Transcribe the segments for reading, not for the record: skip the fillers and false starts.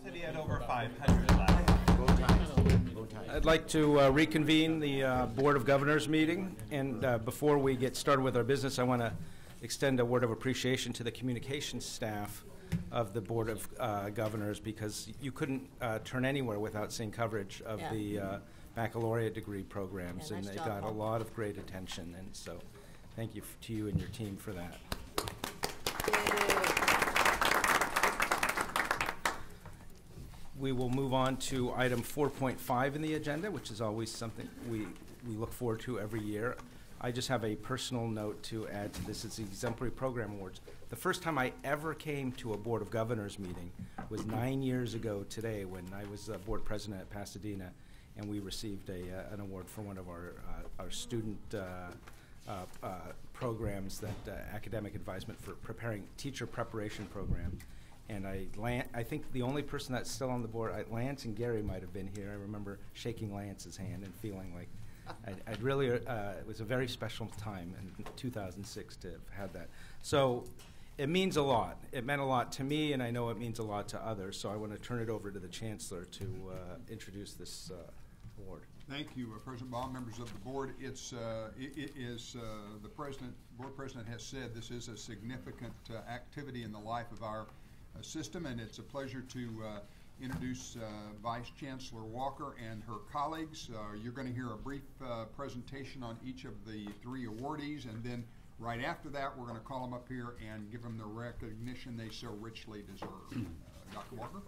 City had over 500 left. Vote times. Vote times. I'd like to reconvene the Board of Governors meeting, and before we get started with our business, I want to extend a word of appreciation to the communications staff of the Board of Governors, because you couldn't turn anywhere without seeing coverage of the baccalaureate degree programs, and they got a lot of great attention, and so thank you to you and your team for that. We will move on to item 4.5 in the agenda, which is always something we look forward to every year. I just have a personal note to add to this. It's the Exemplary Program Awards. The first time I ever came to a Board of Governors meeting was 9 years ago today, when I was board president at Pasadena, and we received an award for one of our student programs, that academic advisement for preparing teacher preparation program. And I think the only person that's still on the board, Lance and Gary might have been here. I remember shaking Lance's hand and feeling like I'd really, it was a very special time in 2006 to have had that. So it means a lot. It meant a lot to me, and I know it means a lot to others. So I want to turn it over to the Chancellor to introduce this award. Thank you, President Baum, members of the board. It is the board president has said, this is a significant activity in the life of our system, and it's a pleasure to introduce Vice Chancellor Walker and her colleagues. You're going to hear a brief presentation on each of the three awardees, and then right after that we're going to call them up here and give them the recognition they so richly deserve. Dr. Walker?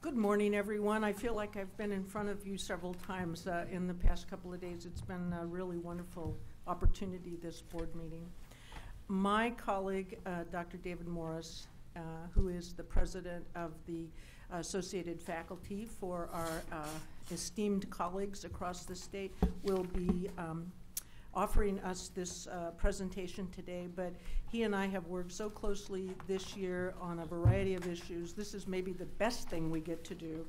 Good morning, everyone. I feel like I've been in front of you several times in the past couple of days. It's been a really wonderful opportunity, this board meeting. My colleague, Dr. David Morris, who is the president of the Associated Faculty for our esteemed colleagues across the state, will be offering us this presentation today, but he and I have worked so closely this year on a variety of issues. This is maybe the best thing we get to do,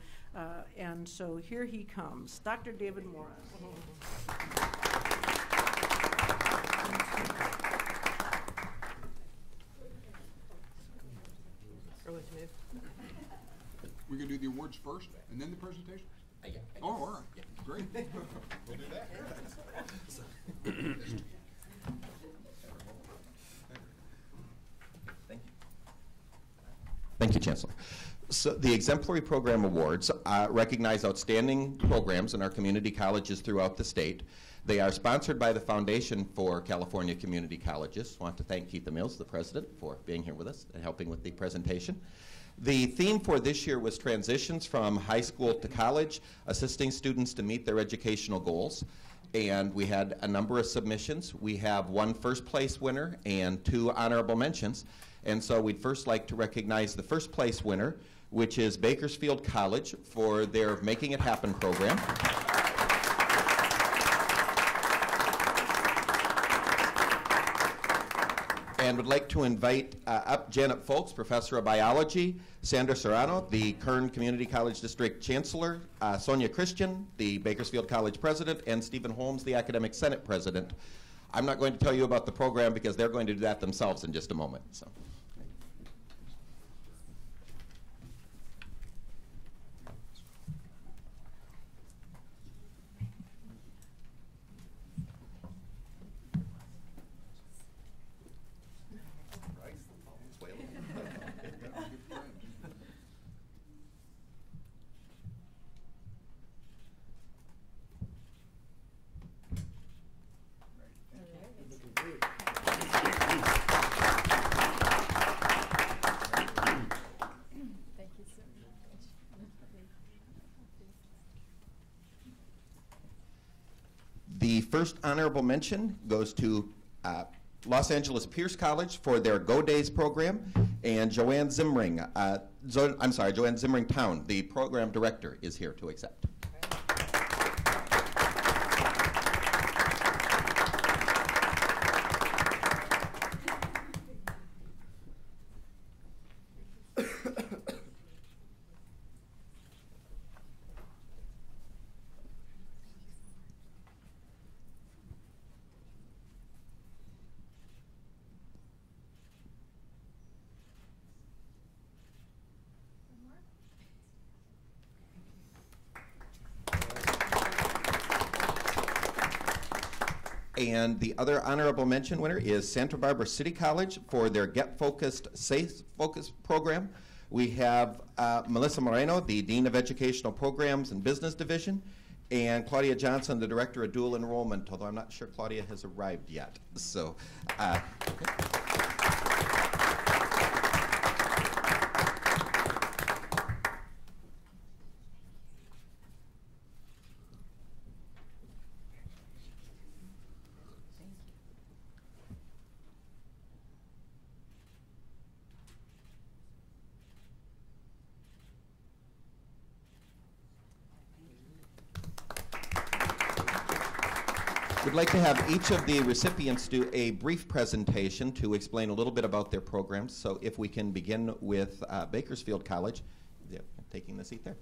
and so here he comes, Dr. David Morris. We're going to do the awards first and then the presentation? Yeah, oh, all right. Yeah. Great. We'll do that. Thank you. Thank you, Chancellor. So the Exemplary Program Awards recognize outstanding programs in our community colleges throughout the state. They are sponsored by the Foundation for California Community Colleges. I want to thank Keitha Mills, the president, for being here with us and helping with the presentation. The theme for this year was transitions from high school to college, assisting students to meet their educational goals. And we had a number of submissions. We have one first place winner and two honorable mentions. And so we'd first like to recognize the first place winner, which is Bakersfield College, for their Making It Happen program. And would like to invite up Janet Folks, Professor of Biology, Sandra Serrano, the Kern Community College District Chancellor, Sonia Christian, the Bakersfield College President, and Stephen Holmes, the Academic Senate President. I'm not going to tell you about the program because they're going to do that themselves in just a moment. So. The first honorable mention goes to Los Angeles Pierce College for their Go Days program, and Joanne Zimring, Joanne Zimring Town, the program director, is here to accept. And the other honorable mention winner is Santa Barbara City College for their Get Focused, Safe Focus program. We have Melissa Moreno, the Dean of Educational Programs and Business Division, and Claudia Johnson, the Director of Dual Enrollment, although I'm not sure Claudia has arrived yet. So, we'd like to have each of the recipients do a brief presentation to explain a little bit about their programs. So if we can begin with Bakersfield College, taking the seat there.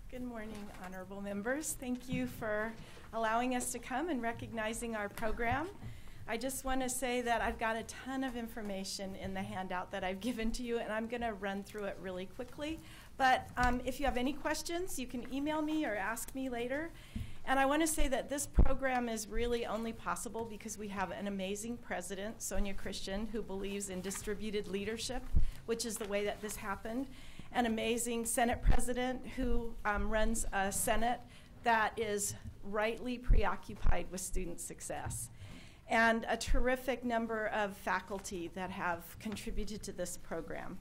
Good morning, honorable members. Thank you for allowing us to come and recognizing our program. I just want to say that I've got a ton of information in the handout that I've given to you, and I'm going to run through it really quickly. But if you have any questions, you can email me or ask me later. And I want to say that this program is really only possible because we have an amazing president, Sonia Christian, who believes in distributed leadership, which is the way that this happened. An amazing Senate president who runs a Senate that is rightly preoccupied with student success, and a terrific number of faculty that have contributed to this program.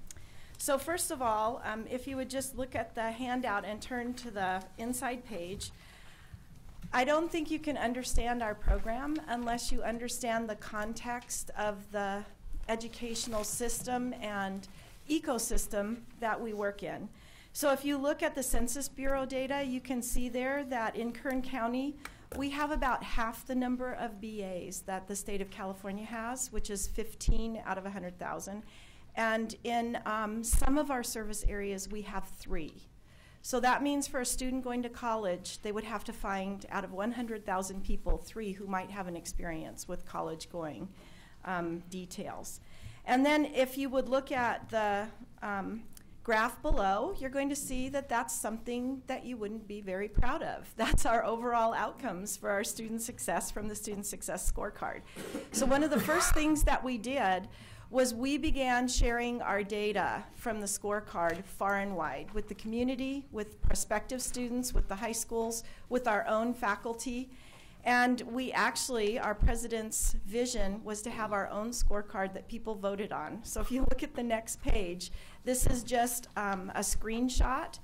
So first of all, if you would just look at the handout and turn to the inside page, I don't think you can understand our program unless you understand the context of the educational system and ecosystem that we work in. So if you look at the Census Bureau data, you can see there that in Kern County, we have about half the number of BAs that the state of California has, which is 15 out of 100,000. And in some of our service areas, we have 3. So that means for a student going to college, they would have to find, out of 100,000 people, 3 who might have an experience with college-going details. And then if you would look at the graph below, you're going to see that that's something that you wouldn't be very proud of. That's our overall outcomes for our student success from the Student Success Scorecard. So one of the first things that we did was we began sharing our data from the scorecard far and wide with the community, with prospective students, with the high schools, with our own faculty. And we actually, our president's vision was to have our own scorecard that people voted on. So if you look at the next page, this is just a screenshot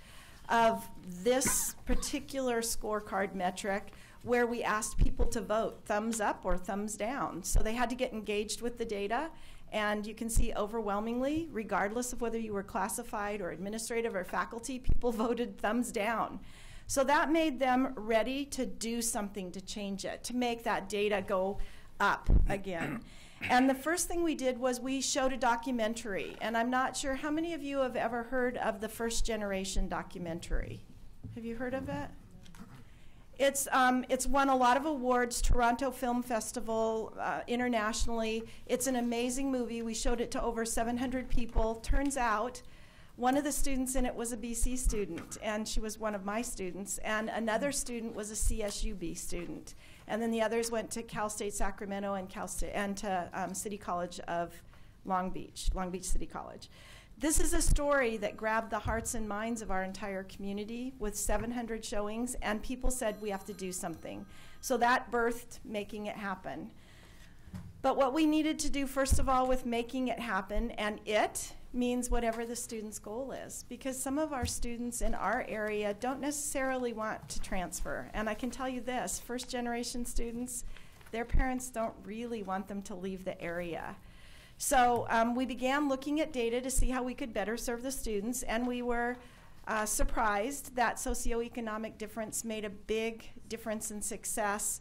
of this particular scorecard metric where we asked people to vote thumbs up or thumbs down. So they had to get engaged with the data. And you can see overwhelmingly, regardless of whether you were classified or administrative or faculty, people voted thumbs down. So that made them ready to do something to change it, to make that data go up again. And the first thing we did was we showed a documentary. And I'm not sure how many of you have ever heard of the First Generation documentary. Have you heard of it? It's won a lot of awards, Toronto Film Festival, internationally. It's an amazing movie. We showed it to over 700 people. Turns out one of the students in it was a BC student, and she was one of my students, and another student was a CSUB student. And then the others went to Cal State Sacramento and to City College of Long Beach City College. This is a story that grabbed the hearts and minds of our entire community with 700 showings, and people said we have to do something. So that birthed Making It Happen. But what we needed to do, first of all, with making it happen, and it means whatever the student's goal is, because some of our students in our area don't necessarily want to transfer. And I can tell you this, first-generation students, their parents don't really want them to leave the area. So we began looking at data to see how we could better serve the students, and we were surprised that socioeconomic difference made a big difference in success,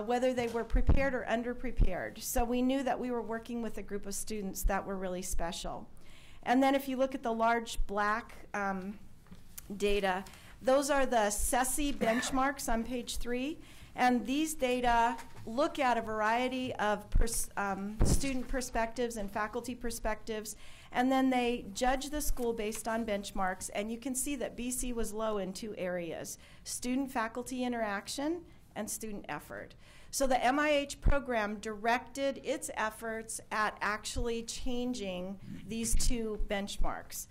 whether they were prepared or underprepared. So we knew that we were working with a group of students that were really special. And then if you look at the large black data, those are the CESI benchmarks on page 3. And these data look at a variety of student perspectives and faculty perspectives, and then they judge the school based on benchmarks, and you can see that BC was low in 2 areas: student-faculty interaction and student effort. So the MIH program directed its efforts at actually changing these 2 benchmarks.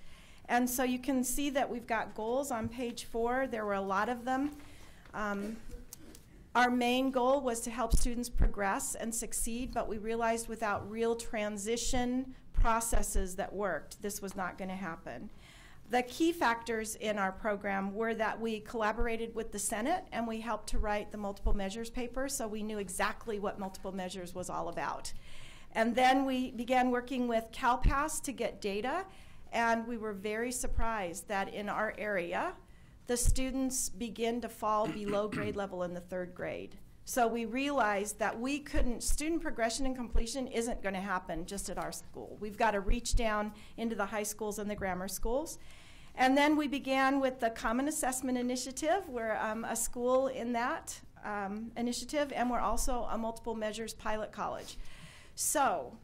And so you can see that we've got goals on page 4. There were a lot of them. Our main goal was to help students progress and succeed, but we realized without real transition processes that worked, this was not going to happen. The key factors in our program were that we collaborated with the Senate and we helped to write the multiple measures paper, so we knew exactly what multiple measures was all about. And then we began working with CalPAS to get data, and we were very surprised that in our area, the students begin to fall below grade level in the 3rd grade. So we realized that we couldn't, student progression and completion isn't going to happen just at our school. We've got to reach down into the high schools and the grammar schools. And then we began with the Common Assessment Initiative. We're a school in that initiative, and we're also a multiple measures pilot college. So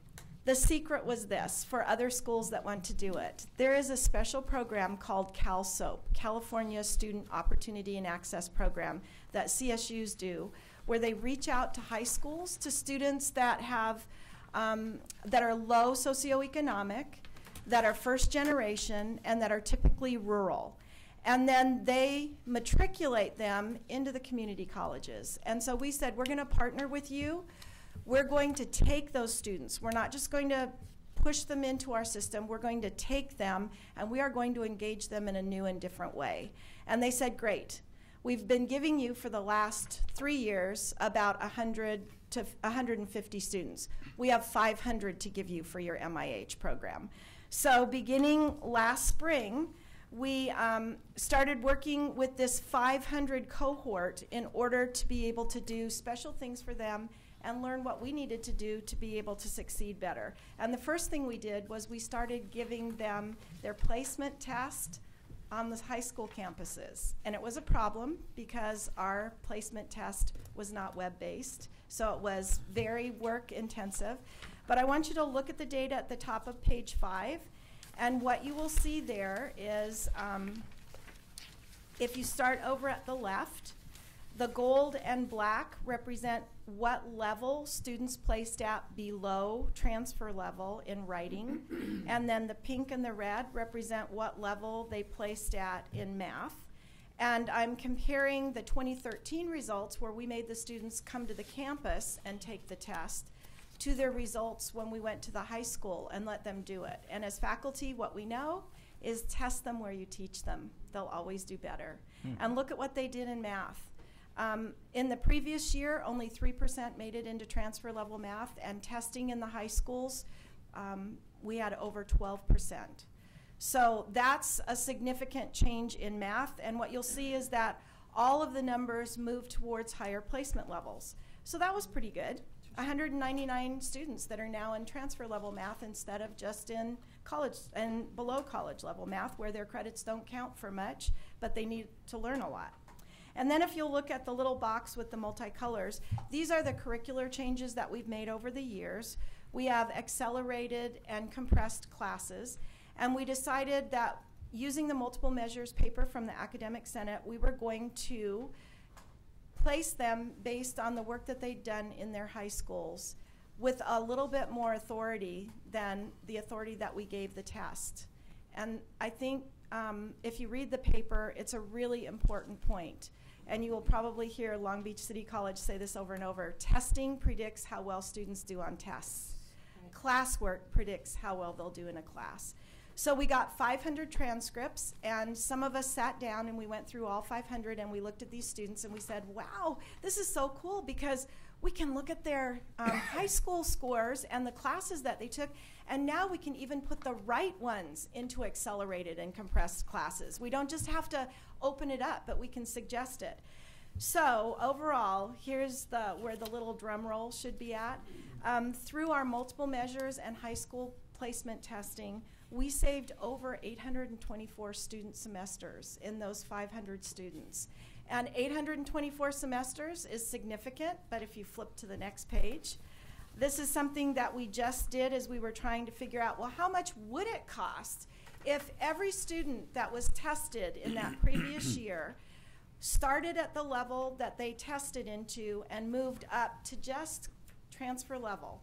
the secret was this for other schools that want to do it. There is a special program called CalSOAP, California Student Opportunity and Access Program, that CSUs do, where they reach out to high schools, to students that have, that are low socioeconomic, that are first generation, and that are typically rural. And then they matriculate them into the community colleges. And so we said, we're going to partner with you. We're going to take those students. We're not just going to push them into our system. We're going to take them, and we are going to engage them in a new and different way. And they said, great. We've been giving you for the last 3 years about 100 to 150 students. We have 500 to give you for your MIH program. So beginning last spring, we started working with this 500 cohort in order to be able to do special things for them and learn what we needed to do to be able to succeed better. And the first thing we did was we started giving them their placement test on the high school campuses. And it was a problem because our placement test was not web-based, so it was very work intensive. But I want you to look at the data at the top of page 5, and what you will see there is, if you start over at the left, the gold and black represent what level students placed at below transfer level in writing, and then the pink and the red represent what level they placed at in math. And I'm comparing the 2013 results, where we made the students come to the campus and take the test, to their results when we went to the high school and let them do it. And as faculty, what we know is test them where you teach them. They'll always do better. And look at what they did in math. In the previous year, only 3% made it into transfer level math, and testing in the high schools, we had over 12%. So that's a significant change in math, and what you'll see is that all of the numbers move towards higher placement levels. So that was pretty good. 199 students that are now in transfer level math instead of just in college and below college level math, where their credits don't count for much, but they need to learn a lot. And then if you'll look at the little box with the multicolors, these are the curricular changes that we've made over the years. We have accelerated and compressed classes, and we decided that using the multiple measures paper from the Academic Senate, we were going to place them based on the work that they'd done in their high schools with a little bit more authority than the authority that we gave the test. And I think if you read the paper, it's a really important point. And you will probably hear Long Beach City College say this over and over. Testing predicts how well students do on tests. Classwork predicts how well they'll do in a class. So we got 500 transcripts, and some of us sat down and we went through all 500 and we looked at these students and we said, wow, this is so cool because we can look at their high school scores and the classes that they took, and now we can even put the right ones into accelerated and compressed classes. We don't just have to open it up, but we can suggest it. So overall, here's where the little drum roll should be at. Through our multiple measures and high school placement testing, we saved over 824 student semesters in those 500 students. And 824 semesters is significant, but if you flip to the next page, this is something that we just did as we were trying to figure out, well, how much would it cost if every student that was tested in that previous year started at the level that they tested into and moved up to just transfer level.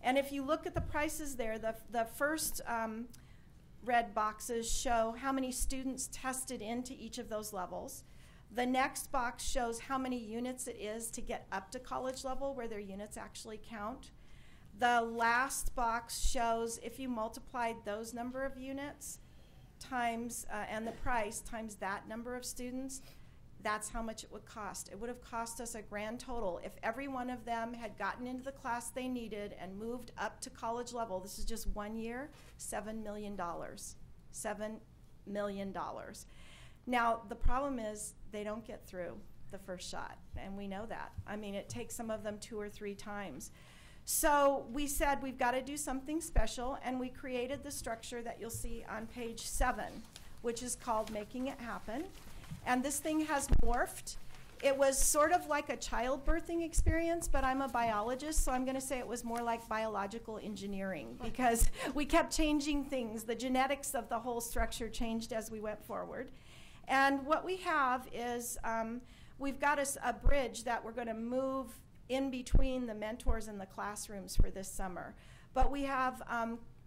And if you look at the prices there, the first red boxes show how many students tested into each of those levels. The next box shows how many units it is to get up to college level, where their units actually count. The last box shows if you multiplied those number of units times and the price times that number of students, that's how much it would cost. It would have cost us a grand total if every one of them had gotten into the class they needed and moved up to college level. This is just 1 year, $7 million. $7 million. Now, the problem is they don't get through the first shot, and we know that. I mean, it takes some of them 2 or 3 times. So we said we've got to do something special, and we created the structure that you'll see on page 7, which is called Making It Happen. And this thing has morphed. It was sort of like a childbirthing experience, but I'm a biologist, so I'm going to say it was more like biological engineering, because we kept changing things. The genetics of the whole structure changed as we went forward. And what we have is we've got a bridge that we're going to move in between the mentors and the classrooms for this summer. But we have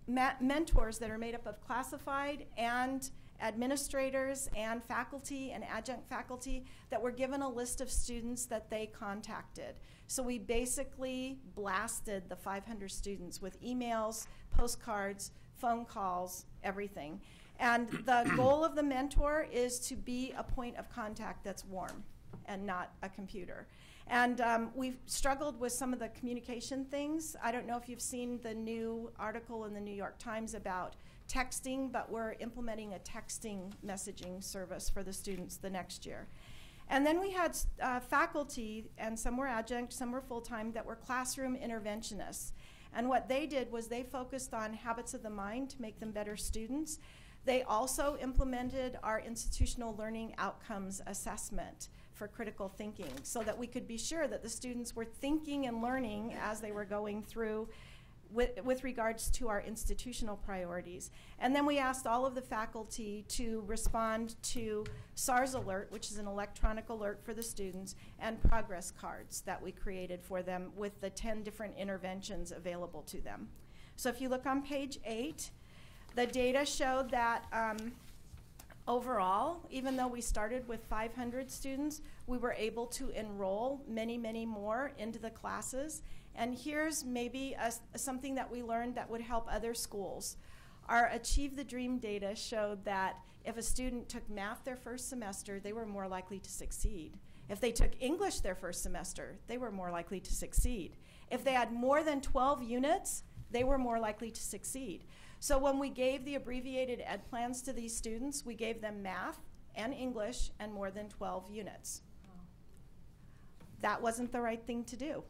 mentors that are made up of classified and administrators and faculty and adjunct faculty that were given a list of students that they contacted. So we basically blasted the 500 students with emails, postcards, phone calls, everything. And the goal of the mentor is to be a point of contact that's warm and not a computer. And we've struggled with some of the communication things. I don't know if you've seen the new article in the New York Times about texting, but we're implementing a texting messaging service for the students the next year. And then we had faculty, and some were adjunct, some were full-time, that were classroom interventionists. And what they did was they focused on habits of the mind to make them better students. They also implemented our institutional learning outcomes assessment for critical thinking, so that we could be sure that the students were thinking and learning as they were going through with regards to our institutional priorities. And then we asked all of the faculty to respond to SARS Alert, which is an electronic alert for the students, and progress cards that we created for them with the 10 different interventions available to them. So if you look on page 8, the data showed that overall, even though we started with 500 students, we were able to enroll many, many more into the classes. And here's maybe something that we learned that would help other schools. Our Achieve the Dream data showed that if a student took math their first semester, they were more likely to succeed. If they took English their first semester, they were more likely to succeed. If they had more than 12 units, they were more likely to succeed. So when we gave the abbreviated ed plans to these students, we gave them math and English and more than 12 units. That wasn't the right thing to do.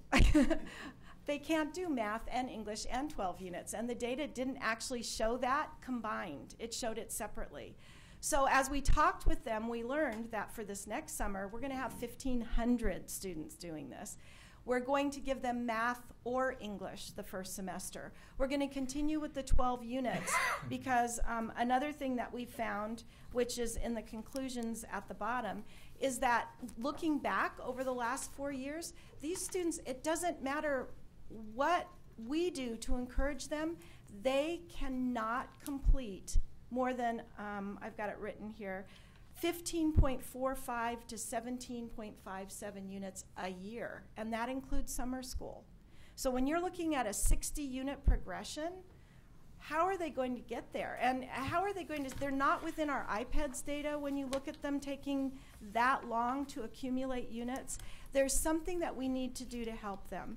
They can't do math and English and 12 units, and the data didn't actually show that combined. It showed it separately. So as we talked with them, we learned that for this next summer, we're going to have 1,500 students doing this. We're going to give them math or English the first semester. We're going to continue with the 12 units because another thing that we found, which is in the conclusions at the bottom, is that looking back over the last 4 years, these students, it doesn't matter what we do to encourage them, they cannot complete more than, I've got it written here, 15.45 to 17.57 units a year, and that includes summer school. So when you're looking at a 60-unit progression, how are they going to get there? And how are they going to, they're not within our IPEDS data when you look at them taking that long to accumulate units. There's something that we need to do to help them.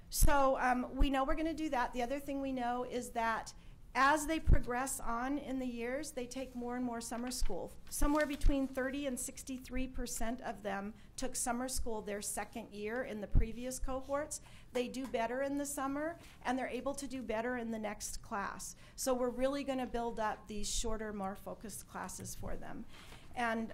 So we know we're going to do that. The other thing we know is that as they progress on in the years, they take more and more summer school. Somewhere between 30 and 63% of them took summer school their second year in the previous cohorts. They do better in the summer, and they're able to do better in the next class. So we're really going to build up these shorter, more focused classes for them. And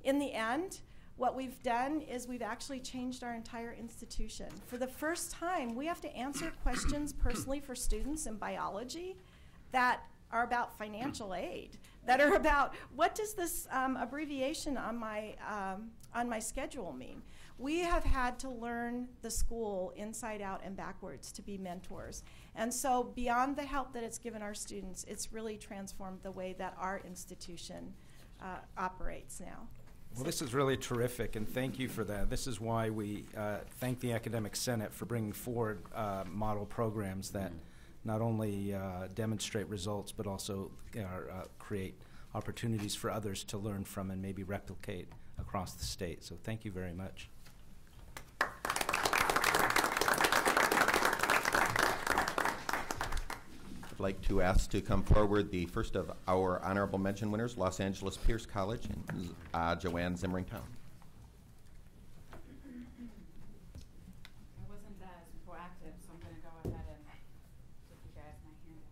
in the end, what we've done is we've actually changed our entire institution. For the first time, we have to answer questions personally for students in biology that are about financial aid, that are about what does this abbreviation on my schedule mean? We have had to learn the school inside out and backwards to be mentors. And so beyond the help that it's given our students, it's really transformed the way that our institution operates now. Well, this is really terrific, and thank you for that. This is why we thank the Academic Senate for bringing forward model programs that not only demonstrate results, but also create opportunities for others to learn from and maybe replicate across the state. So thank you very much. I'd like to ask to come forward the first of our honorable mention winners, Los Angeles Pierce College, and Joanne Zimringtown. I wasn't as proactive, so I'm going to go ahead and give you guys my handout.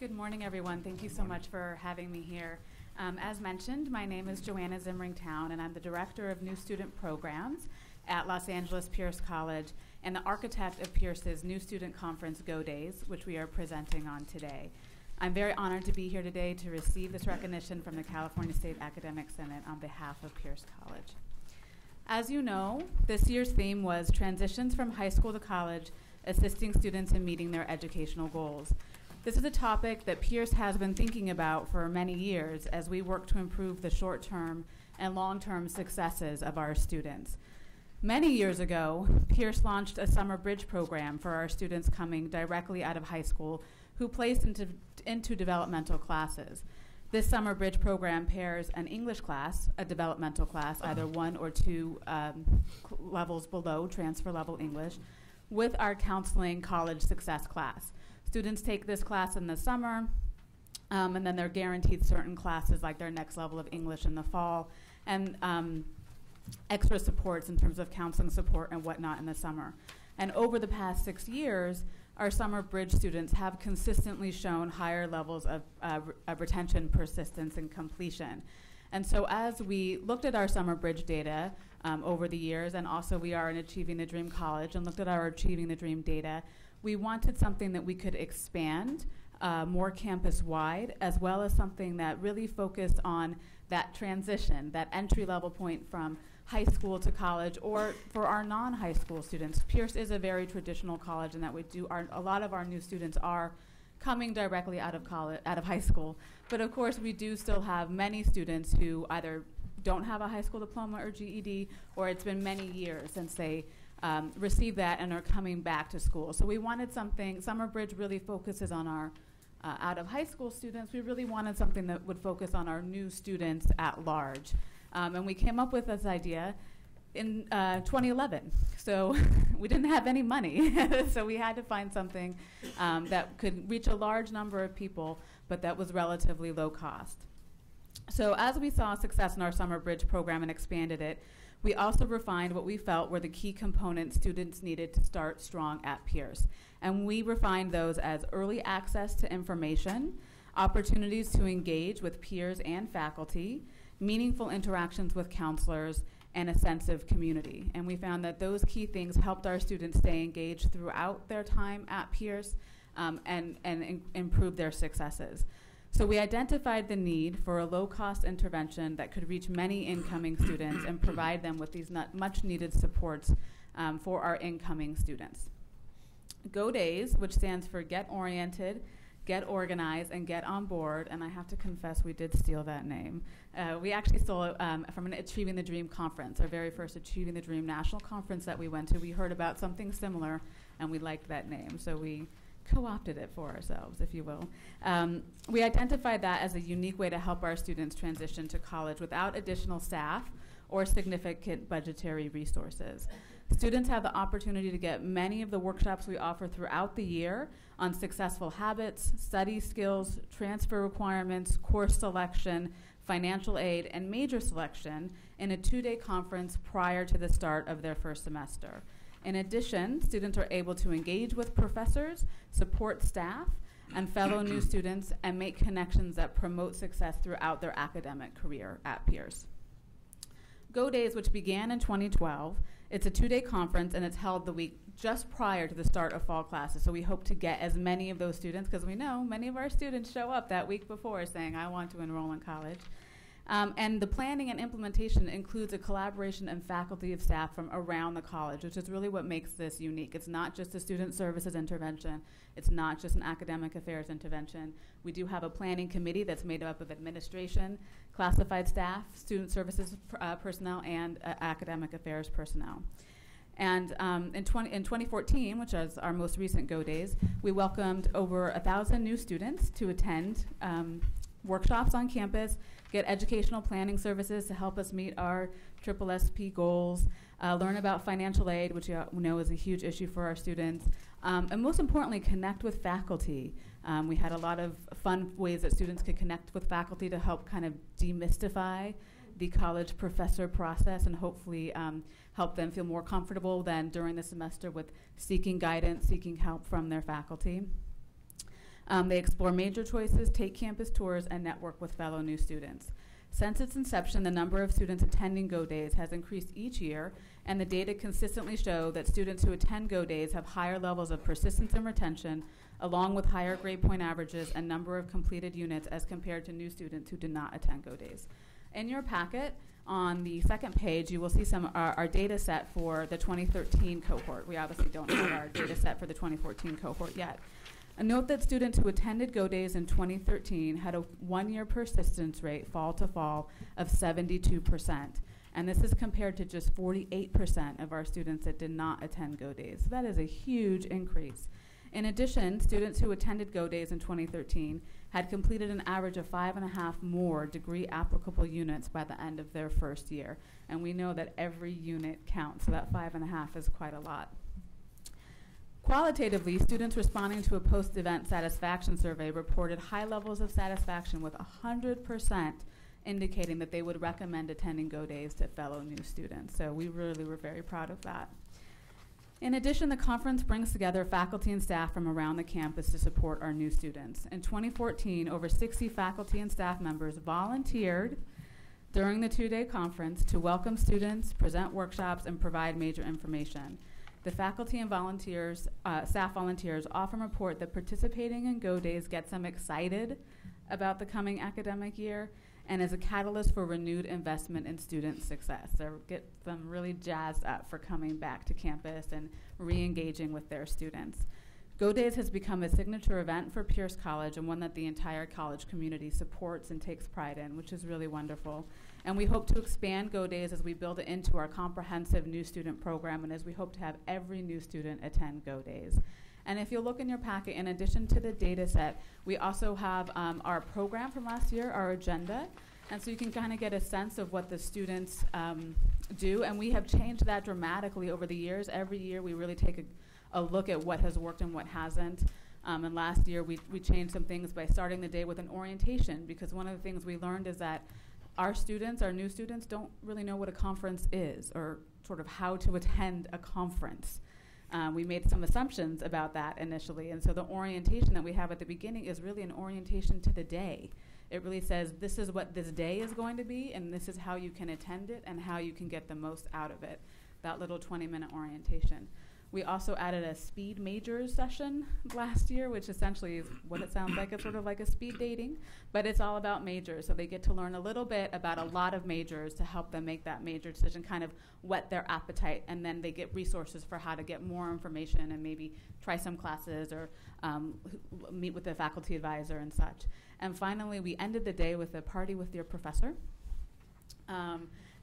Good morning, everyone. Thank you so much for having me here. As mentioned, my name is Joanna Zimringtown, and I'm the Director of New Student Programs at Los Angeles Pierce College and the architect of Pierce's New Student Conference Go Days, which we are presenting on today. I'm very honored to be here today to receive this recognition from the California State Academic Senate on behalf of Pierce College. As you know, this year's theme was Transitions from High School to College, Assisting Students in Meeting Their Educational Goals. This is a topic that Pierce has been thinking about for many years as we work to improve the short-term and long-term successes of our students. Many years ago, Pierce launched a summer bridge program for our students coming directly out of high school who placed into developmental classes. This summer bridge program pairs an English class, a developmental class, either 1 or 2 levels below transfer level English, with our counseling college success class. Students take this class in the summer, and then they're guaranteed certain classes like their next level of English in the fall, and extra supports in terms of counseling support and whatnot in the summer. And over the past 6 years, our summer bridge students have consistently shown higher levels of retention, persistence, and completion. And so as we looked at our summer bridge data over the years, and also we are in Achieving the Dream College, and looked at our Achieving the Dream data, we wanted something that we could expand more campus-wide, as well as something that really focused on that transition, that entry-level point from high school to college, or for our non-high school students. Pierce is a very traditional college in that we do a lot of our new students are coming directly out of college, out of high school. But of course, we do still have many students who either don't have a high school diploma or GED, or it's been many years since they received that and are coming back to school. So we wanted something, Summer Bridge really focuses on our out of high school students. We really wanted something that would focus on our new students at large. And we came up with this idea in 2011. So we didn't have any money. So we had to find something that could reach a large number of people, but that was relatively low cost. So as we saw success in our Summer Bridge program and expanded it, we also refined what we felt were the key components students needed to start strong at Pierce. And we refined those as early access to information, opportunities to engage with peers and faculty, meaningful interactions with counselors, and a sense of community. And we found that those key things helped our students stay engaged throughout their time at Pierce and improve their successes. So we identified the need for a low-cost intervention that could reach many incoming students and provide them with these much-needed supports for our incoming students. Go Days, which stands for Get Oriented, Get Organized, and Get On Board, and I have to confess we did steal that name. We actually stole it from an Achieving the Dream conference, our very first Achieving the Dream national conference that we went to. We heard about something similar, and we liked that name, so we co-opted it for ourselves, if you will. We identified that as a unique way to help our students transition to college without additional staff or significant budgetary resources. Students have the opportunity to get many of the workshops we offer throughout the year on successful habits, study skills, transfer requirements, course selection, financial aid, and major selection in a 2-day conference prior to the start of their first semester. In addition, students are able to engage with professors, support staff, and fellow new students, and make connections that promote success throughout their academic career at Pierce. Go Days, which began in 2012, it's a 2-day conference, and it's held the week just prior to the start of fall classes. So we hope to get as many of those students, because we know many of our students show up that week before saying, I want to enroll in college. And the planning and implementation includes a collaboration and faculty of staff from around the college, which is really what makes this unique. It's not just a student services intervention. It's not just an academic affairs intervention. We do have a planning committee that's made up of administration, classified staff, student services personnel, and academic affairs personnel. And in 2014, which is our most recent Go Days, we welcomed over 1,000 new students to attend workshops on campus, get educational planning services to help us meet our SSSP goals, learn about financial aid, which you know is a huge issue for our students, and most importantly, connect with faculty. We had a lot of fun ways that students could connect with faculty to help kind of demystify the college professor process and hopefully help them feel more comfortable than during the semester with seeking guidance, seeking help from their faculty. They explore major choices, take campus tours, and network with fellow new students. Since its inception, the number of students attending Go Days has increased each year, and the data consistently show that students who attend Go Days have higher levels of persistence and retention, along with higher grade point averages and number of completed units as compared to new students who did not attend Go Days. In your packet, on the second page, you will see some our data set for the 2013 cohort. We obviously don't have our data set for the 2014 cohort yet. Note that students who attended Go Days in 2013 had a 1-year persistence rate, fall to fall, of 72%. And this is compared to just 48% of our students that did not attend Go Days. So that is a huge increase. In addition, students who attended Go Days in 2013 had completed an average of 5.5 more degree applicable units by the end of their first year. And we know that every unit counts, so that 5.5 is quite a lot. Qualitatively, students responding to a post-event satisfaction survey reported high levels of satisfaction, with 100% indicating that they would recommend attending Go Days to fellow new students. So we really were very proud of that. In addition, the conference brings together faculty and staff from around the campus to support our new students. In 2014, over 60 faculty and staff members volunteered during the 2-day conference to welcome students, present workshops, and provide major information. The faculty and volunteers, staff volunteers often report that participating in Go Days gets them excited about the coming academic year and is a catalyst for renewed investment in student success. So it gets them really jazzed up for coming back to campus and re-engaging with their students. Go Days has become a signature event for Pierce College and one that the entire college community supports and takes pride in, which is really wonderful. And we hope to expand Go Days as we build it into our comprehensive new student program, and as we hope to have every new student attend Go Days. And if you'll look in your packet, in addition to the data set, we also have our program from last year, our agenda. And so you can kind of get a sense of what the students do. And we have changed that dramatically over the years. Every year we really take a look at what has worked and what hasn't. And last year we changed some things by starting the day with an orientation, because one of the things we learned is that our students, our new students, don't really know what a conference is or sort of how to attend a conference. We made some assumptions about that initially, and so the orientation that we have at the beginning is really an orientation to the day. It really says this is what this day is going to be, and this is how you can attend it and how you can get the most out of it, that little 20-minute orientation. We also added a speed majors session last year, which essentially is what it sounds like. It's sort of like a speed dating, but it's all about majors. So they get to learn a little bit about a lot of majors to help them make that major decision, kind of whet their appetite, and then they get resources for how to get more information and maybe try some classes or meet with the faculty advisor and such. And finally, we ended the day with a party with your professor.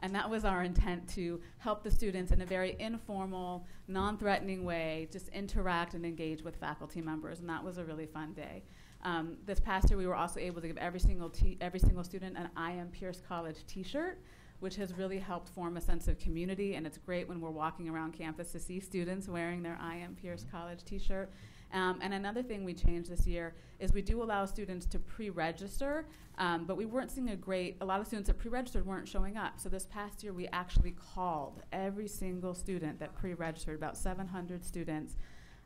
And that was our intent, to help the students in a very informal, non-threatening way just interact and engage with faculty members, and that was a really fun day. This past year, we were also able to give every single student an I Am Pierce College t-shirt, which has really helped form a sense of community, and it's great when we're walking around campus to see students wearing their I Am Pierce College t-shirt. And another thing we changed this year is we do allow students to pre-register, but we weren't seeing a lot of students that pre-registered weren't showing up. So this past year we actually called every single student that pre-registered, about 700 students.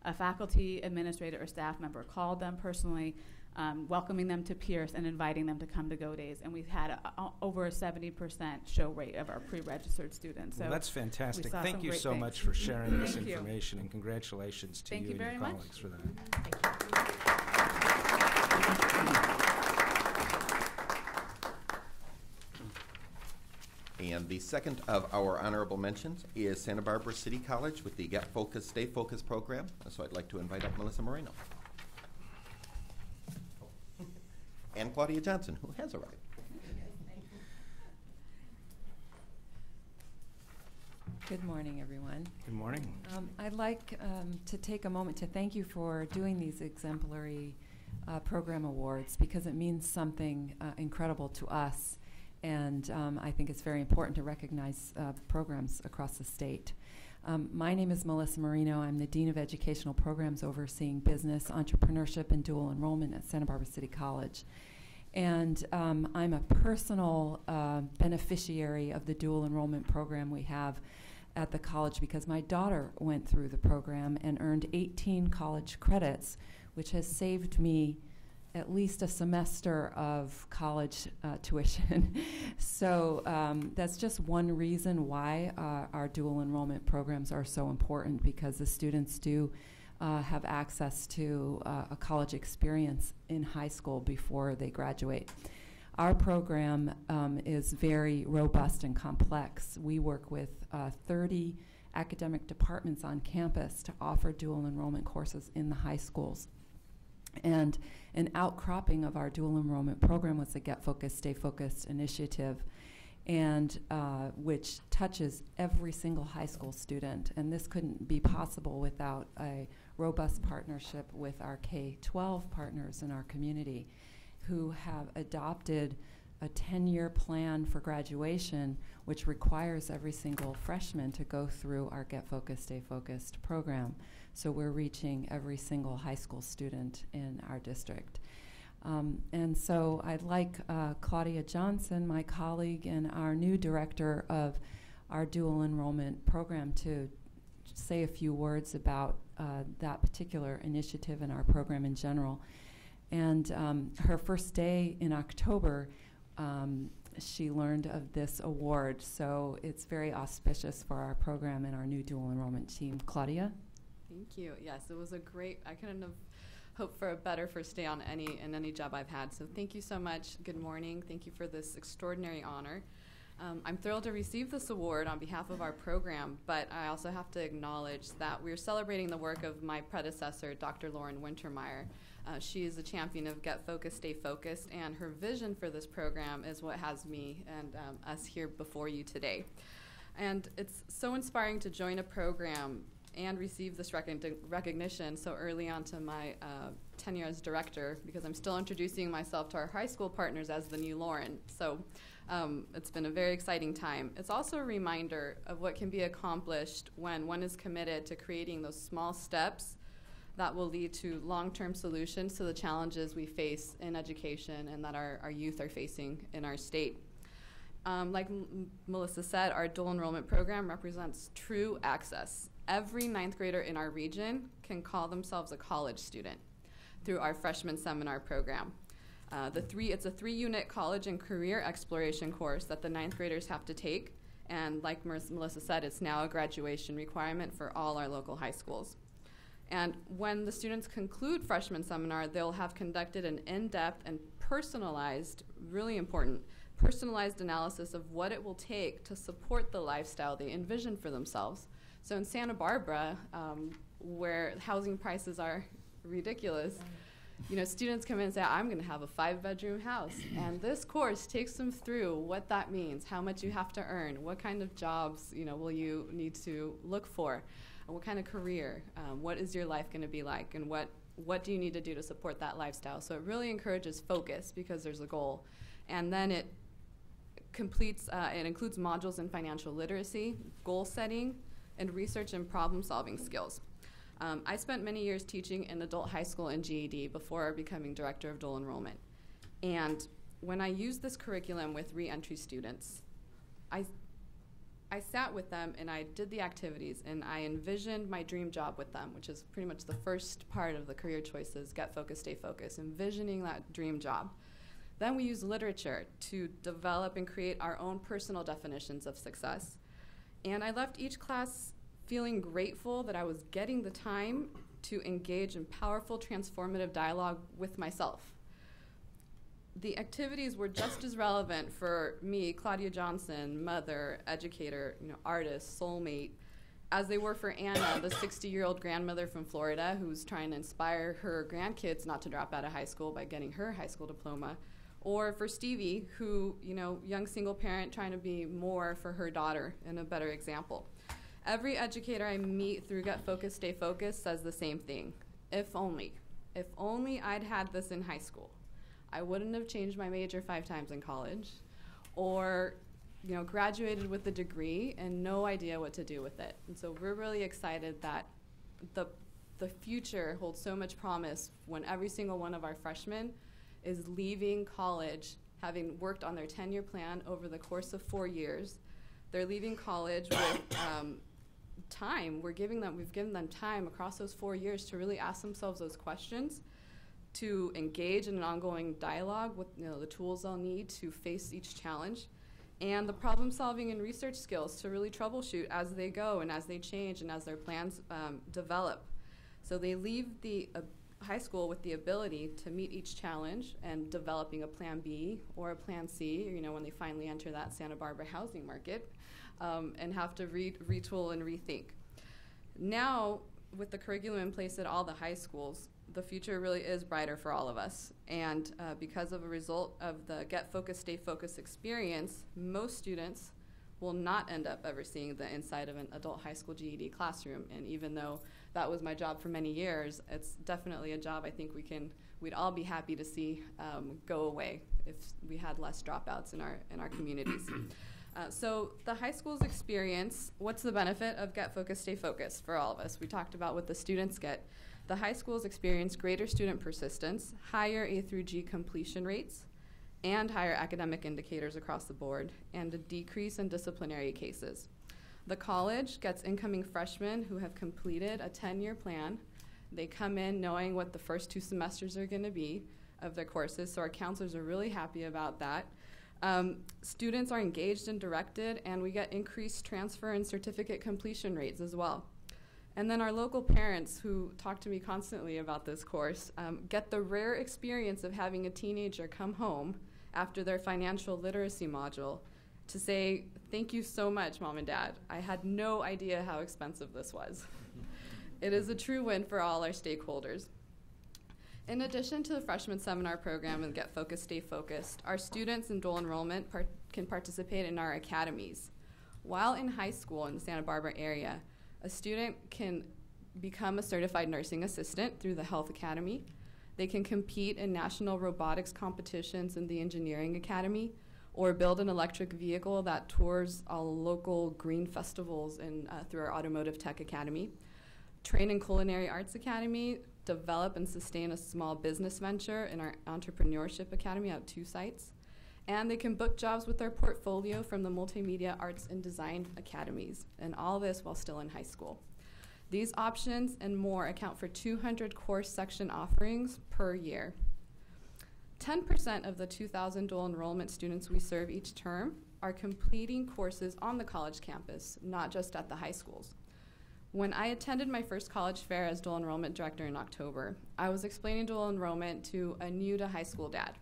A faculty, administrator, or staff member called them personally, welcoming them to Pierce and inviting them to come to Go Days. And we've had over a 70% show rate of our pre-registered students. Well, so that's fantastic. saw Thank some you great so things. much for sharing this Thank you. information, and congratulations to Thank you you and very your much. colleagues for that. And the second of our honorable mentions is Santa Barbara City College with the Get Focused, Stay Focused program. So I'd like to invite up Melissa Moreno. And Claudia Johnson, who has arrived. Good morning, everyone. Good morning. I'd like to take a moment to thank you for doing these exemplary program awards, because it means something incredible to us, and I think it's very important to recognize programs across the state. My name is Melissa Marino. I'm the Dean of Educational Programs overseeing business, entrepreneurship, and dual enrollment at Santa Barbara City College. And I'm a personal beneficiary of the dual enrollment program we have at the college, because my daughter went through the program and earned 18 college credits, which has saved me at least a semester of college tuition. So that's just one reason why our dual enrollment programs are so important, because the students do have access to a college experience in high school before they graduate. Our program is very robust and complex. We work with 30 academic departments on campus to offer dual enrollment courses in the high schools. And an outcropping of our dual enrollment program was the Get Focused, Stay Focused initiative, and which touches every single high school student. And this couldn't be possible without a robust partnership with our K-12 partners in our community, who have adopted a 10-year plan for graduation, which requires every single freshman to go through our Get Focused, Stay Focused program. So we're reaching every single high school student in our district. And so I'd like Claudia Johnson, my colleague and our new director of our dual enrollment program, to say a few words about that particular initiative and our program in general. And her first day in October, she learned of this award. So it's very auspicious for our program and our new dual enrollment team. Claudia? Thank you. Yes, it was a great, I couldn't have hoped for a better first day on any job I've had. So thank you so much. Good morning. Thank you for this extraordinary honor. I'm thrilled to receive this award on behalf of our program, but I also have to acknowledge that we're celebrating the work of my predecessor, Dr. Lauren Wintermeyer. She is a champion of Get Focused, Stay Focused, and her vision for this program is what has me and us here before you today. And it's so inspiring to join a program and receive this recognition so early on to my tenure as director, because I'm still introducing myself to our high school partners as the new Lauren. So it's been a very exciting time. It's also a reminder of what can be accomplished when one is committed to creating those small steps that will lead to long-term solutions to the challenges we face in education and that our youth are facing in our state. Like Melissa said, our dual enrollment program represents true access. Every ninth grader in our region can call themselves a college student through our freshman seminar program. It's a 3-unit college and career exploration course that the ninth graders have to take, and like Melissa said, it's now a graduation requirement for all our local high schools. And when the students conclude freshman seminar, they'll have conducted an in-depth and personalized, really important, personalized analysis of what it will take to support the lifestyle they envision for themselves. So in Santa Barbara, where housing prices are ridiculous, students come in and say, I'm going to have a 5-bedroom house. And this course takes them through what that means, how much you have to earn, what kind of jobs will you need to look for, what kind of career, what is your life going to be like, and what do you need to do to support that lifestyle. So it really encourages focus because there's a goal. And then it includes modules in financial literacy, goal setting, and research and problem-solving skills. I spent many years teaching in adult high school and GED before becoming director of dual enrollment. And when I used this curriculum with re-entry students, I sat with them and I did the activities and I envisioned my dream job with them, which is pretty much the first part of the career choices, get focused, stay focused, envisioning that dream job. Then we use literature to develop and create our own personal definitions of success. And I left each class feeling grateful that I was getting the time to engage in powerful, transformative dialogue with myself. The activities were just as relevant for me, Claudia Johnson, mother, educator, artist, soulmate, as they were for Anna, the 60-year-old grandmother from Florida who's trying to inspire her grandkids not to drop out of high school by getting her high school diploma, or for Stevie, who, young single parent trying to be more for her daughter and a better example. Every educator I meet through Get Focused, Stay Focused says the same thing. If only I'd had this in high school. I wouldn't have changed my major 5 times in college, or graduated with a degree and no idea what to do with it. And so we're really excited that the future holds so much promise when every single one of our freshmen is leaving college, having worked on their 10-year plan over the course of 4 years. They're leaving college with time. We've given them time across those 4 years to really ask themselves those questions, to engage in an ongoing dialogue with the tools they'll need to face each challenge, and the problem solving and research skills to really troubleshoot as they go and as they change and as their plans develop. So they leave the high school with the ability to meet each challenge and developing a plan B or a plan C, when they finally enter that Santa Barbara housing market, and have to retool and rethink. Now, with the curriculum in place at all the high schools, the future really is brighter for all of us. And because of a result of the Get Focused, Stay Focused experience, most students will not end up ever seeing the inside of an adult high school GED classroom. And even though that was my job for many years, it's definitely a job I think we'd all be happy to see go away if we had less dropouts in our communities. So the high school's experience, what's the benefit of Get Focused, Stay Focused for all of us? We talked about what the students get. The high schools experience greater student persistence, higher A through G completion rates, and higher academic indicators across the board, and a decrease in disciplinary cases. The college gets incoming freshmen who have completed a 10-year plan. They come in knowing what the first 2 semesters are going to be of their courses, so our counselors are really happy about that. Students are engaged and directed, and we get increased transfer and certificate completion rates as well. And then our local parents, who talk to me constantly about this course, get the rare experience of having a teenager come home after their financial literacy module to say, "Thank you so much, Mom and Dad. I had no idea how expensive this was." It is a true win for all our stakeholders. In addition to the freshman seminar program and Get Focused, Stay Focused, our students in dual enrollment can participate in our academies. While in high school in the Santa Barbara area, a student can become a certified nursing assistant through the Health Academy. They can compete in national robotics competitions in the Engineering Academy, or build an electric vehicle that tours all local green festivals through our Automotive Tech Academy. Train in Culinary Arts Academy, develop and sustain a small business venture in our Entrepreneurship Academy at 2 sites. And they can book jobs with their portfolio from the Multimedia Arts and Design Academies, and all this while still in high school. These options and more account for 200 course section offerings per year. 10% of the 2,000 dual enrollment students we serve each term are completing courses on the college campus, not just at the high schools. When I attended my first college fair as dual enrollment director in October, I was explaining dual enrollment to a new to high school dad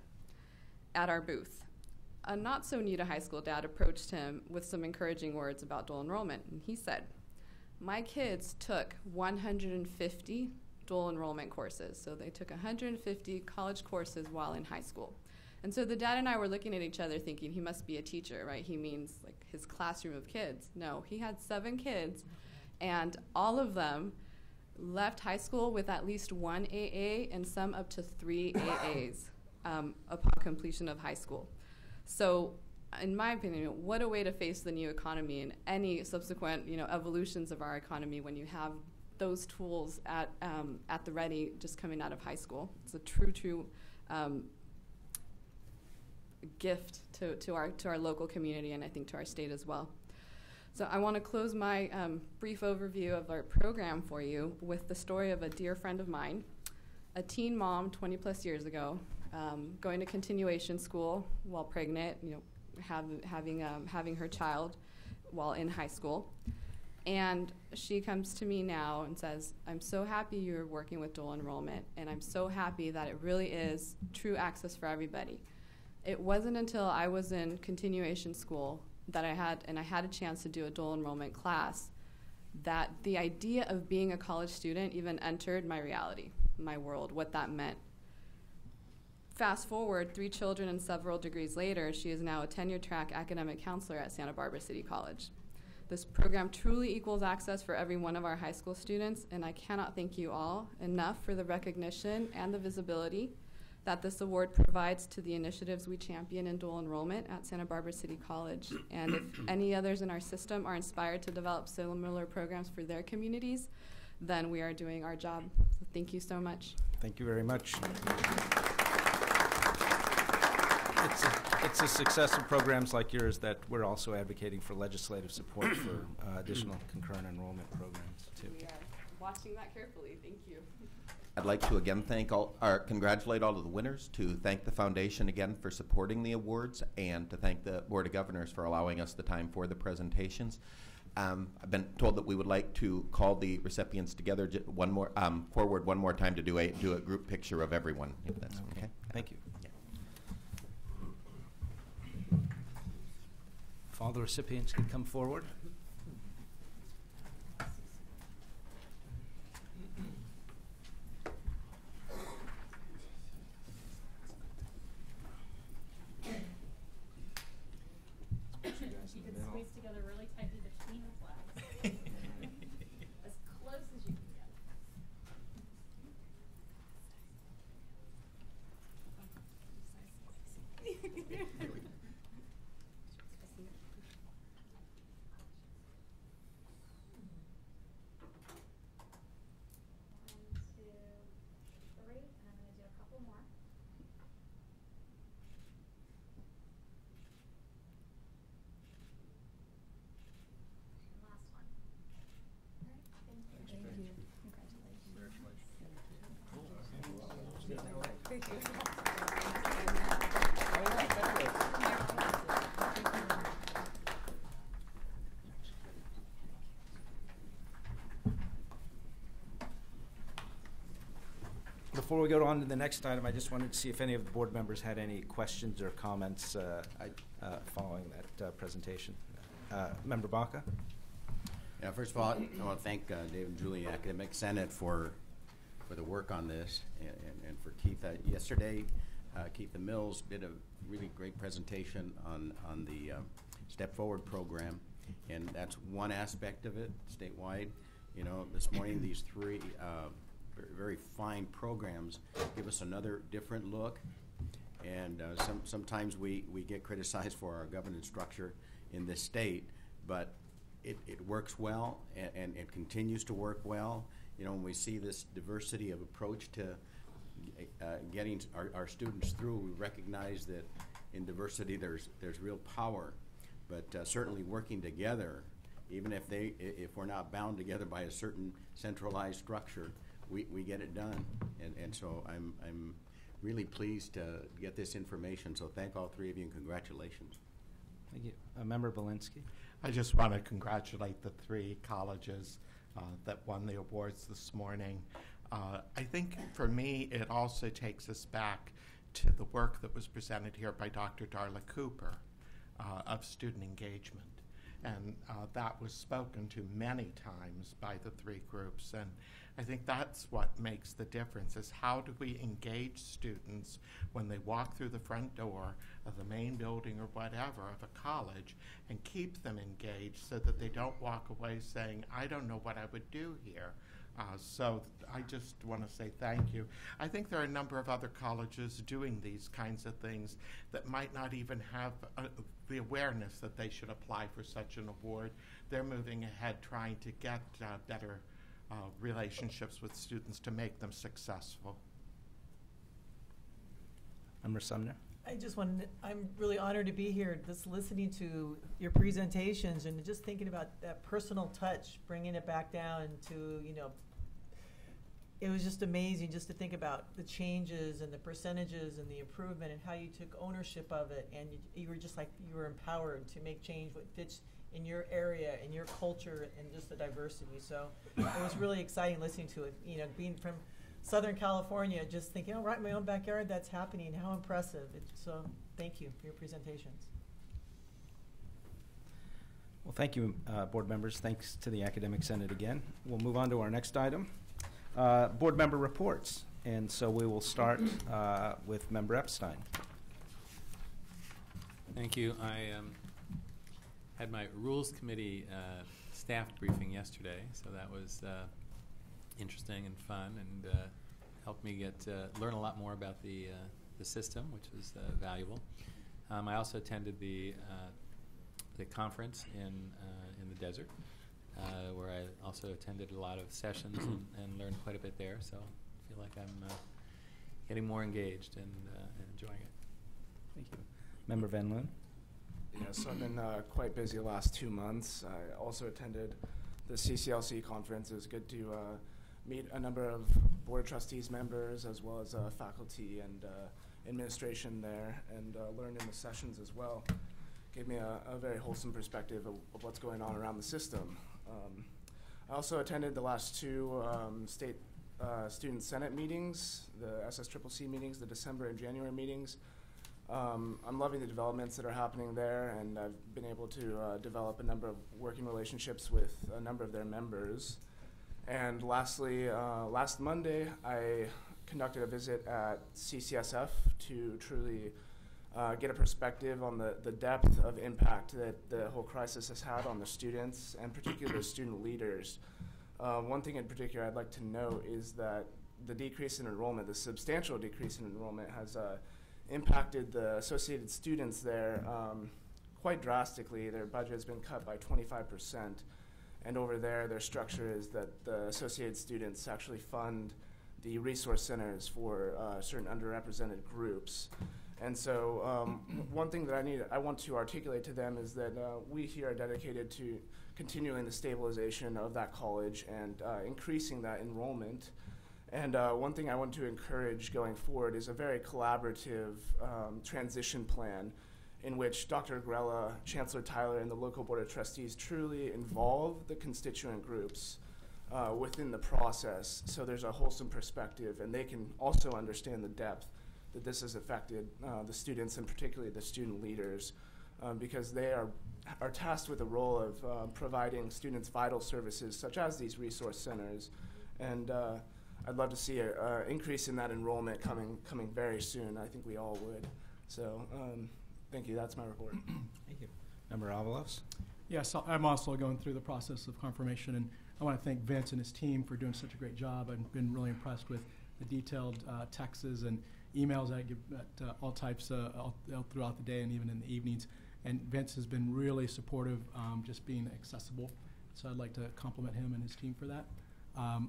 at our booth. A not so new to high school dad approached him with some encouraging words about dual enrollment, and he said, "My kids took 150 dual enrollment courses." So they took 150 college courses while in high school. And so the dad and I were looking at each other thinking, he must be a teacher, right? He means like his classroom of kids. No, he had 7 kids, and all of them left high school with at least 1 AA and some up to 3 AAs upon completion of high school. So in my opinion, what a way to face the new economy and any subsequent evolutions of our economy when you have those tools at the ready just coming out of high school. It's a true gift to our local community, and I think to our state as well. So I want to close my brief overview of our program for you with the story of a dear friend of mine, a teen mom 20 plus years ago, going to continuation school while pregnant, having her child while in high school. And she comes to me now and says, I'm so happy you're working with dual enrollment, and I'm so happy that it really is true access for everybody. It wasn't until I was in continuation school that I had a chance to do a dual enrollment class that the idea of being a college student even entered my reality, my world, what that meant. Fast forward 3 children and several degrees later, she is now a tenure-track academic counselor at Santa Barbara City College. This program truly equals access for every one of our high school students, and I cannot thank you all enough for the recognition and the visibility that this award provides to the initiatives we champion in dual enrollment at Santa Barbara City College. And if any others in our system are inspired to develop similar programs for their communities, then we are doing our job. So thank you so much. Thank you very much. It's a success of programs like yours that we're also advocating for legislative support for additional concurrent enrollment programs too. We are watching that carefully. Thank you. I'd like to again congratulate all of the winners, to thank the foundation again for supporting the awards, and to thank the Board of Governors for allowing us the time for the presentations. I've been told that we would like to call the recipients together forward one more time to do a group picture of everyone, if that's okay. Thank you. If all the recipients could come forward. You can squeeze together really tightly between the flags. As close as you can get. Before we go on to the next item, I just wanted to see if any of the board members had any questions or comments following that presentation. Member Baca? Yeah, first of all, I want to thank Dave and Julie, Academic Senate, for the work on this, and for Keith. Yesterday, Keith Mills did a really great presentation on the Step Forward program, and that's one aspect of it statewide. You know, this morning these 3 very fine programs give us another different look, and sometimes we get criticized for our governance structure in this state, but it works well, and it continues to work well. You know, when we see this diversity of approach to getting our students through, we recognize that in diversity there's real power, but certainly working together, even if we're not bound together by a certain centralized structure, we get it done. And so I'm really pleased to get this information. So thank all 3 of you, and congratulations. Thank you. Member Belinsky? I just want to congratulate the 3 colleges that won the awards this morning. I think for me, it also takes us back to the work that was presented here by Dr. Darla Cooper of student engagement. And that was spoken to many times by the 3 groups. And I think that's what makes the difference, is how do we engage students when they walk through the front door of the main building or whatever of a college, and keep them engaged so that they don't walk away saying, I don't know what I would do here. So I just want to say thank you. I think there are a number of other colleges doing these kinds of things that might not even have the awareness that they should apply for such an award. They're moving ahead trying to get better relationships with students to make them successful. Member Sumner? I just wanted, I'm really honored to be here, just listening to your presentations and just thinking about that personal touch, bringing it back down to, you know, it was just amazing just to think about the changes and the percentages and the improvement and how you took ownership of it, and you were just like, you were empowered to make change what fits in your area and your culture and just the diversity. So it was really exciting listening to it, you know, being from Southern California, just thinking, oh, right in my own backyard, that's happening. How impressive. So thank you for your presentations. Well, thank you, board members. Thanks to the Academic Senate again. We'll move on to our next item, board member reports. And so we will start with Member Epstein. Thank you. I had my Rules Committee staff briefing yesterday, so that was interesting and fun, and helped me learn a lot more about the system, which was valuable. I also attended the conference in the desert, where I also attended a lot of sessions and learned quite a bit there. So I feel like I'm getting more engaged and enjoying it. Thank you, Member Van Loon. Yeah, so I've been quite busy the last 2 months. I also attended the CCLC conference. It was good to meet a number of Board of Trustees members as well as faculty and administration there, and learn in the sessions as well. Gave me a very wholesome perspective of what's going on around the system. I also attended the last two state student senate meetings, the SSCCC meetings, the December and January meetings. I'm loving the developments that are happening there, and I've been able to develop a number of working relationships with a number of their members. And lastly, last Monday, I conducted a visit at CCSF to truly get a perspective on the depth of impact that the whole crisis has had on the students, and particularly the student leaders. One thing in particular I'd like to note is that the decrease in enrollment, the substantial decrease in enrollment, has impacted the associated students there quite drastically. Their budget has been cut by 25%. And over there, their structure is that the associated students actually fund the resource centers for certain underrepresented groups. And so one thing that I want to articulate to them is that we here are dedicated to continuing the stabilization of that college and increasing that enrollment. And one thing I want to encourage going forward is a very collaborative transition plan in which Dr. Agrella, Chancellor Tyler, and the local Board of Trustees truly involve the constituent groups within the process, so there's a wholesome perspective, and they can also understand the depth that this has affected the students, and particularly the student leaders, because they are tasked with the role of providing students vital services such as these resource centers. And I'd love to see an increase in that enrollment coming very soon. I think we all would. So thank you. That's my report. Thank you. Member Avalos? Yes, I'm also going through the process of confirmation, and I want to thank Vince and his team for doing such a great job. I've been really impressed with the detailed texts and emails I give at all types all throughout the day and even in the evenings. And Vince has been really supportive, just being accessible. So I'd like to compliment him and his team for that.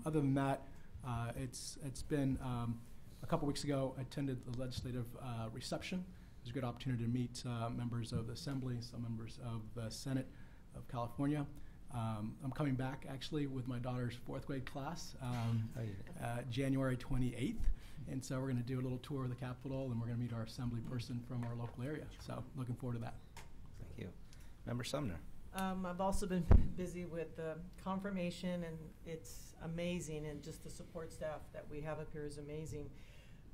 Other than that, it's been a couple weeks ago, I attended the legislative reception. It was a good opportunity to meet members of the Assembly, some members of the Senate of California. I'm coming back actually with my daughter's 4th grade class January 28th. And so we're going to do a little tour of the Capitol, and we're going to meet our Assembly person from our local area. So looking forward to that. Thank you. Member Sumner? I've also been busy with the confirmation, and it's amazing, and just the support staff that we have up here is amazing.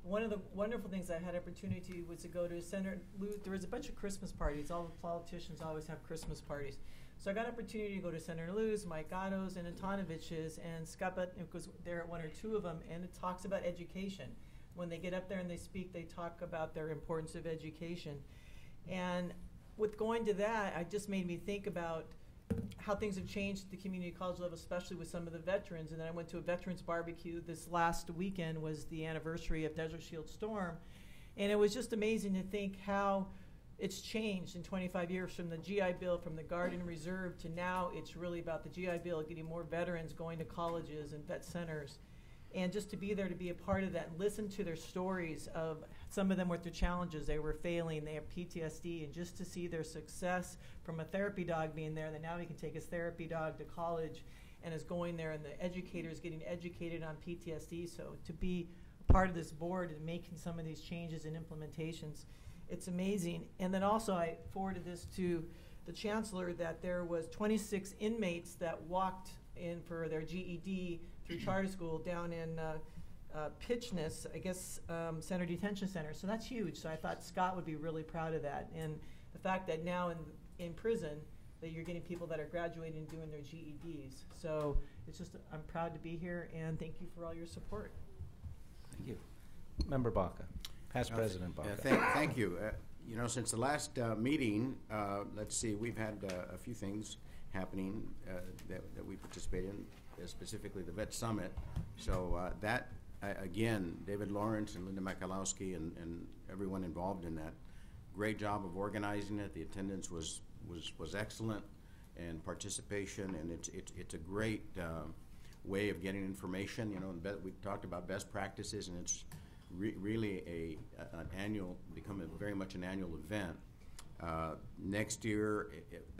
One of the wonderful things I had opportunity was to go to Senator Lou. There was a bunch of Christmas parties. All the politicians always have Christmas parties. So I got an opportunity to go to Senator Lou's, Mike Gatto's, and Antonivich's, and Scott was there at 1 or 2 of them, and it talks about education. When they get up there and they speak, they talk about their importance of education. And with going to that, it just made me think about how things have changed at the community college level, especially with some of the veterans. And then I went to a veterans barbecue. This last weekend was the anniversary of Desert Shield Storm. And it was just amazing to think how it's changed in 25 years from the GI Bill, from the Guard and Reserve, to now it's really about the GI Bill getting more veterans going to colleges and vet centers. And just to be there, to be a part of that, and listen to their stories of some of them with their challenges. They were failing, they have PTSD, and just to see their success from a therapy dog being there, that now he can take his therapy dog to college and is going there, and the educators getting educated on PTSD. So to be a part of this board and making some of these changes and implementations, it's amazing. And then also I forwarded this to the chancellor, that there was 26 inmates that walked in for their GED through charter school down in Pitchness, I guess, Center Detention Center. So that's huge. So I thought Scott would be really proud of that. And the fact that now in prison that you're getting people that are graduating and doing their GEDs. So it's just, I'm proud to be here, and thank you for all your support. Thank you. Member Baca, past President Baca. Thank you. You know, since the last meeting, let's see, we've had a few things happening that we participated in, specifically the Vet Summit. So that, again, David Lawrence and Linda Michalowski and everyone involved in that, great job of organizing it. The attendance was excellent, and participation, and it's a great way of getting information. You know, we talked about best practices, and it's really an annual, become very much an annual event. Next year,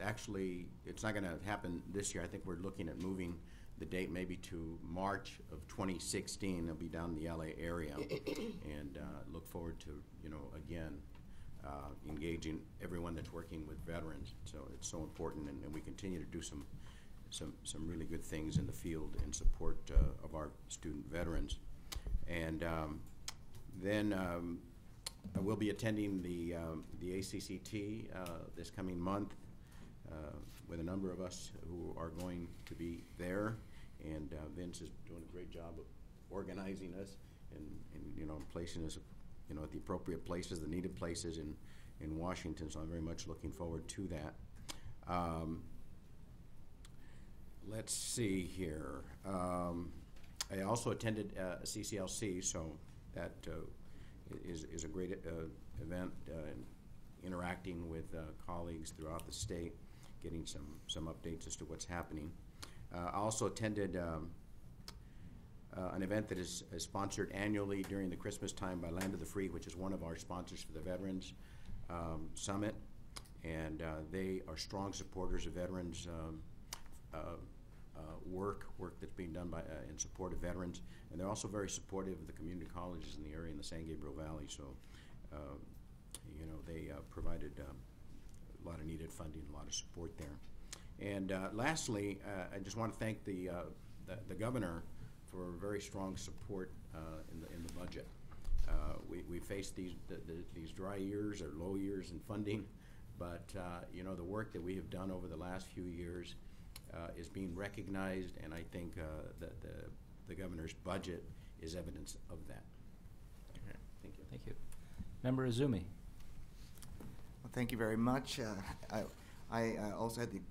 actually, it's not going to happen this year. I think we're looking at moving the date maybe to March of 2016. It'll be down in the LA area, and look forward to, you know, again, engaging everyone that's working with veterans. So it's so important, and we continue to do some really good things in the field in support of our student veterans. And then I will be attending the ACCT this coming month with a number of us who are going to be there. And Vince is doing a great job of organizing us and you know, placing us, you know, at the appropriate places, the needed places in Washington. So I'm very much looking forward to that. Let's see here. I also attended CCLC, so that is a great event, interacting with colleagues throughout the state, getting some updates as to what's happening. I also attended an event that is sponsored annually during the Christmas time by Land of the Free, which is one of our sponsors for the Veterans Summit, and they are strong supporters of veterans work that's being done by in support of veterans, and they're also very supportive of the community colleges in the area in the San Gabriel Valley. So, you know, they provided a lot of needed funding, a lot of support there. And lastly, I just want to thank the governor for very strong support in the budget. We faced these dry years or low years in funding, but you know, the work that we have done over the last few years is being recognized, and I think that the governor's budget is evidence of that. Okay. Thank you. Thank you. Member Izumi. Well, thank you very much. I also had the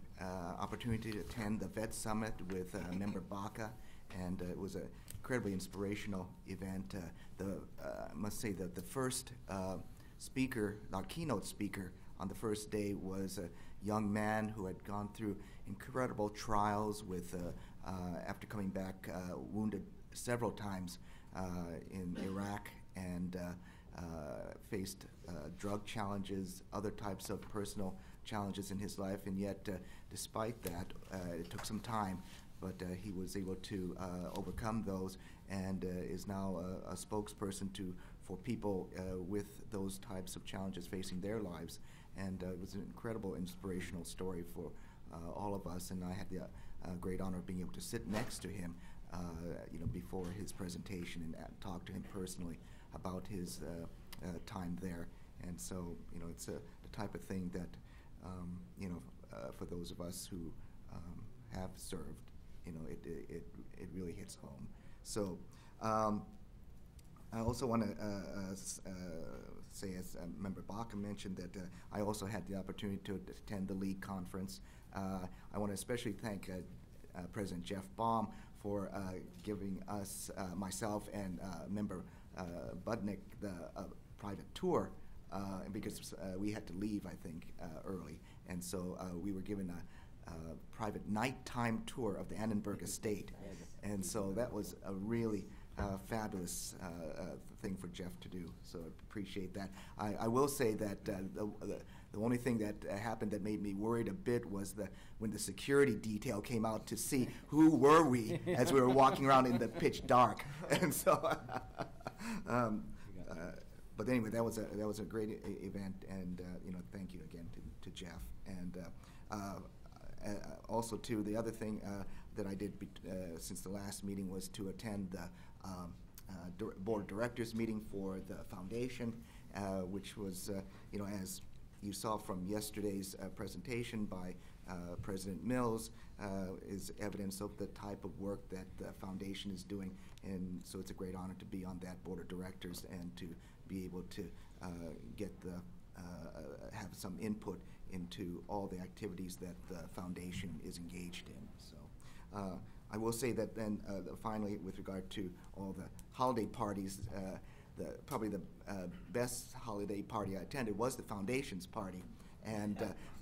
opportunity to attend the Vet Summit with Member Baca, and it was an incredibly inspirational event. I must say that the first speaker, our keynote speaker on the first day, was a young man who had gone through incredible trials with, after coming back wounded several times in Iraq, and faced drug challenges, other types of personal challenges in his life, and yet despite that, it took some time, but he was able to overcome those, and is now a spokesperson for people with those types of challenges facing their lives. And it was an incredible inspirational story for all of us, and I had the great honor of being able to sit next to him you know, before his presentation, and talk to him personally about his time there. And so, you know, it's the type of thing that you know, for those of us who have served, you know, it really hits home. So I also want to say, as Member Baca mentioned, that I also had the opportunity to attend the League conference. I want to especially thank President Jeff Baum for giving us, myself and Member Budnick, the private tour because we had to leave, I think, early. And so we were given a private nighttime tour of the Annenberg estate. And so that was a really fabulous thing for Jeff to do. So I appreciate that. I will say that the only thing that happened that made me worried a bit was when the security detail came out to see who were we as we were walking around in the pitch dark. And so, but anyway, that was a great event, and thank you again to Jeff. And also too, the other thing that I did since the last meeting was to attend the board of directors meeting for the foundation, which was as you saw from yesterday's presentation by President Mills, is evidence of the type of work that the foundation is doing. And so it's a great honor to be on that board of directors and to be able to have some input into all the activities that the foundation is engaged in. So I will say that then finally, with regard to all the holiday parties, probably the best holiday party I attended was the foundation's party. And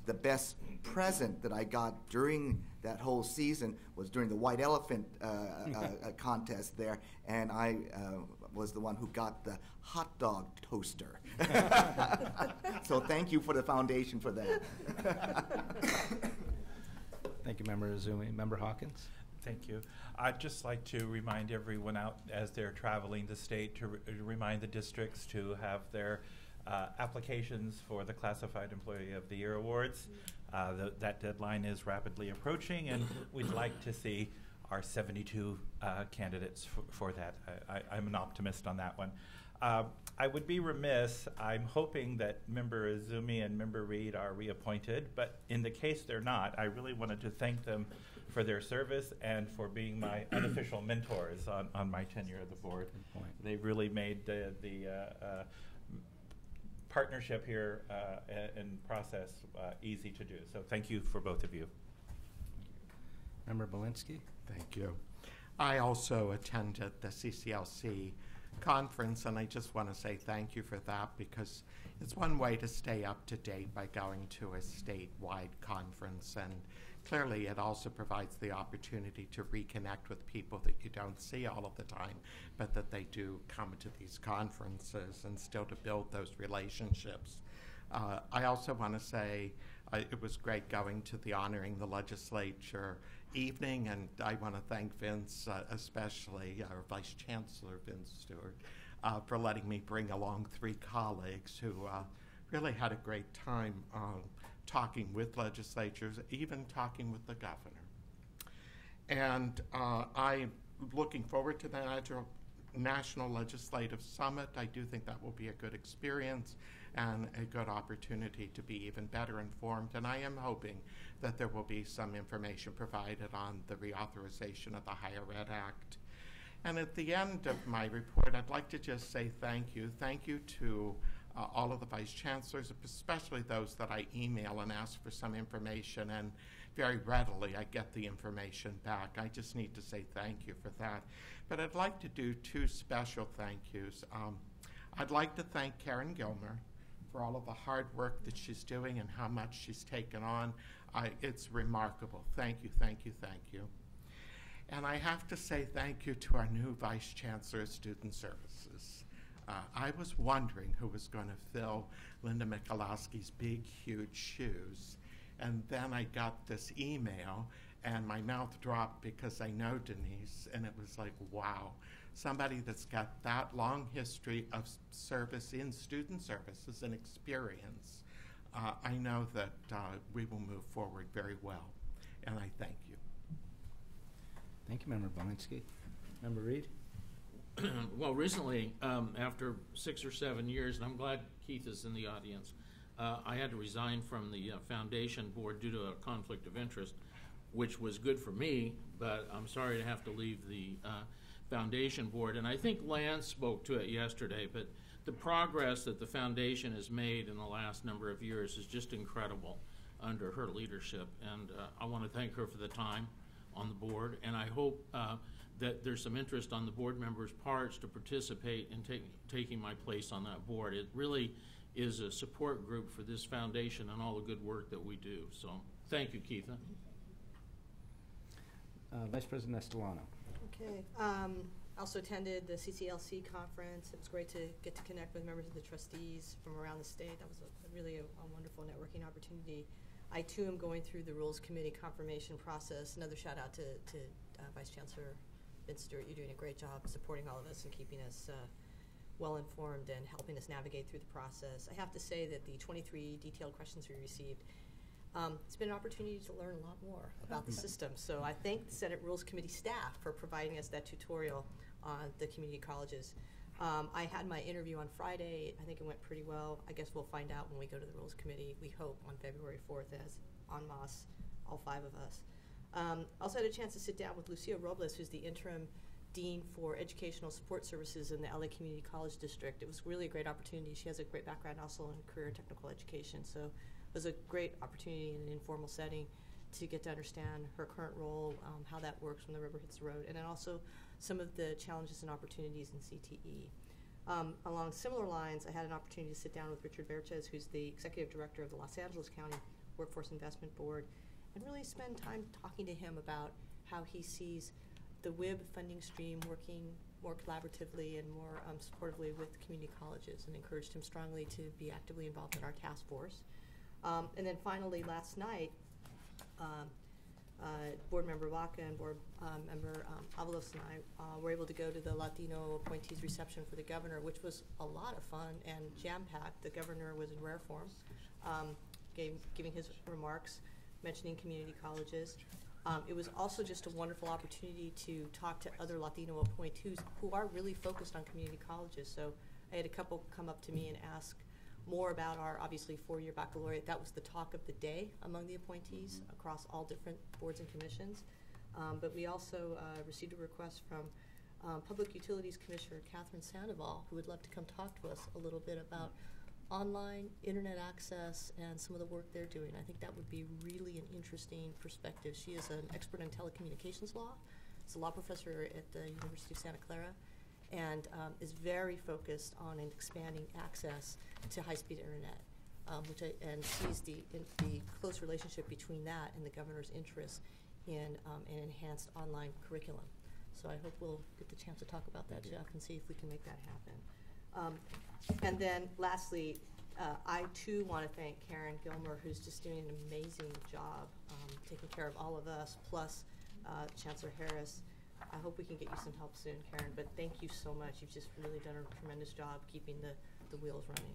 the best present that I got during that whole season was during the White Elephant contest there, and I was the one who got the hot dog toaster. So thank you for the foundation for that. Thank you, Member Azumi. Member Hawkins? Thank you. I'd just like to remind everyone out as they're traveling the state to remind the districts to have their applications for the Classified Employee of the Year Awards. That deadline is rapidly approaching, and we'd like to see our 72 candidates for that. I'm an optimist on that one. I would be remiss, I'm hoping that Member Azumi and Member Reed are reappointed, but in the case they're not, I really wanted to thank them for their service and for being my unofficial mentors on my tenure of the board. They really made the partnership here and process easy to do. So thank you for both of you. Member Belinsky? Thank you. I also attended the CCLC conference, and I just want to say thank you for that, because it's one way to stay up to date by going to a statewide conference, and clearly it also provides the opportunity to reconnect with people that you don't see all of the time, but that they do come to these conferences, and still to build those relationships. I also want to say it was great going to the Honoring the Legislature evening, and I want to thank Vince, especially our Vice Chancellor, Vince Stewart, for letting me bring along 3 colleagues who really had a great time talking with legislatures, even talking with the governor. And I'm looking forward to the National Legislative Summit. I do think that will be a good experience and a good opportunity to be even better informed. And I am hoping that there will be some information provided on the reauthorization of the Higher Ed Act. And at the end of my report, I'd like to just say thank you. Thank you to all of the vice chancellors, especially those that I email and ask for some information, and very readily I get the information back. I just need to say thank you for that. But I'd like to do 2 special thank yous. I'd like to thank Karen Gilmer for all of the hard work that she's doing and how much she's taken on. It's remarkable. Thank you, thank you, thank you. And I have to say thank you to our new Vice Chancellor of Student Services. I was wondering who was going to fill Linda Michalowski's big, huge shoes. And then I got this email, and my mouth dropped because I know Denise, and it was like, wow. Somebody that's got that long history of service in student services and experience, I know that we will move forward very well, and I thank you. Thank you, Member Belinsky. Member Reed? Well, recently, after 6 or 7 years, and I'm glad Keith is in the audience, I had to resign from the foundation board due to a conflict of interest, which was good for me, but I'm sorry to have to leave the foundation board. And I think Lance spoke to it yesterday, but the progress that the foundation has made in the last number of years is just incredible under her leadership. And I want to thank her for the time on the board, and I hope that there's some interest on the board members' parts to participate in taking my place on that board. It really is a support group for this foundation and all the good work that we do. So thank you, Keitha. Vice President Estolano. Okay. Also attended the CCLC conference. It was great to get to connect with members of the trustees from around the state. That was really a wonderful networking opportunity. I too am going through the Rules Committee confirmation process. Another shout out to Vice Chancellor Vince Stewart. You're doing a great job supporting all of us and keeping us well informed and helping us navigate through the process. I have to say that the 23 detailed questions we received, it's been an opportunity to learn a lot more about the system. So I thank the Senate Rules Committee staff for providing us that tutorial on the community colleges. I had my interview on Friday. I think it went pretty well. I guess we'll find out when we go to the Rules Committee, we hope, on February 4th as en masse, all 5 of us. Also had a chance to sit down with Lucia Robles, who's the interim Dean for Educational Support Services in the LA Community College District. It was really a great opportunity. She has a great background also in career and technical education, so it was a great opportunity in an informal setting to get to understand her current role, how that works when the rubber hits the road, and then also some of the challenges and opportunities in CTE. Along similar lines, I had an opportunity to sit down with Richard Verchez, who's the Executive Director of the Los Angeles County Workforce Investment Board, and really spend time talking to him about how he sees the WIB funding stream working more collaboratively and more supportively with community colleges, and encouraged him strongly to be actively involved in our task force. And then finally, last night, Board Member Vaca and Board Member Avalos and I were able to go to the Latino appointees reception for the governor, which was a lot of fun and jam-packed. The governor was in rare form, giving his remarks, mentioning community colleges. It was also just a wonderful opportunity to talk to other Latino appointees who are really focused on community colleges. So I had a couple come up to me and ask more about our, obviously, 4-year baccalaureate. That was the talk of the day among the appointees across all different boards and commissions. But we also received a request from Public Utilities Commissioner Catherine Sandoval, who would love to come talk to us a little bit about online internet access and some of the work they're doing. I think that would be really an interesting perspective. She is an expert in telecommunications law. She's a law professor at the University of Santa Clara, and is very focused on expanding access to high-speed internet, and sees the close relationship between that and the governor's interest in an enhanced online curriculum. So I hope we'll get the chance to talk about that, Jeff, and see if we can make that happen. And then lastly, I too want to thank Karen Gilmer, who's just doing an amazing job taking care of all of us, plus Chancellor Harris. I hope we can get you some help soon, Karen, but thank you so much. You've just really done a tremendous job keeping the wheels running.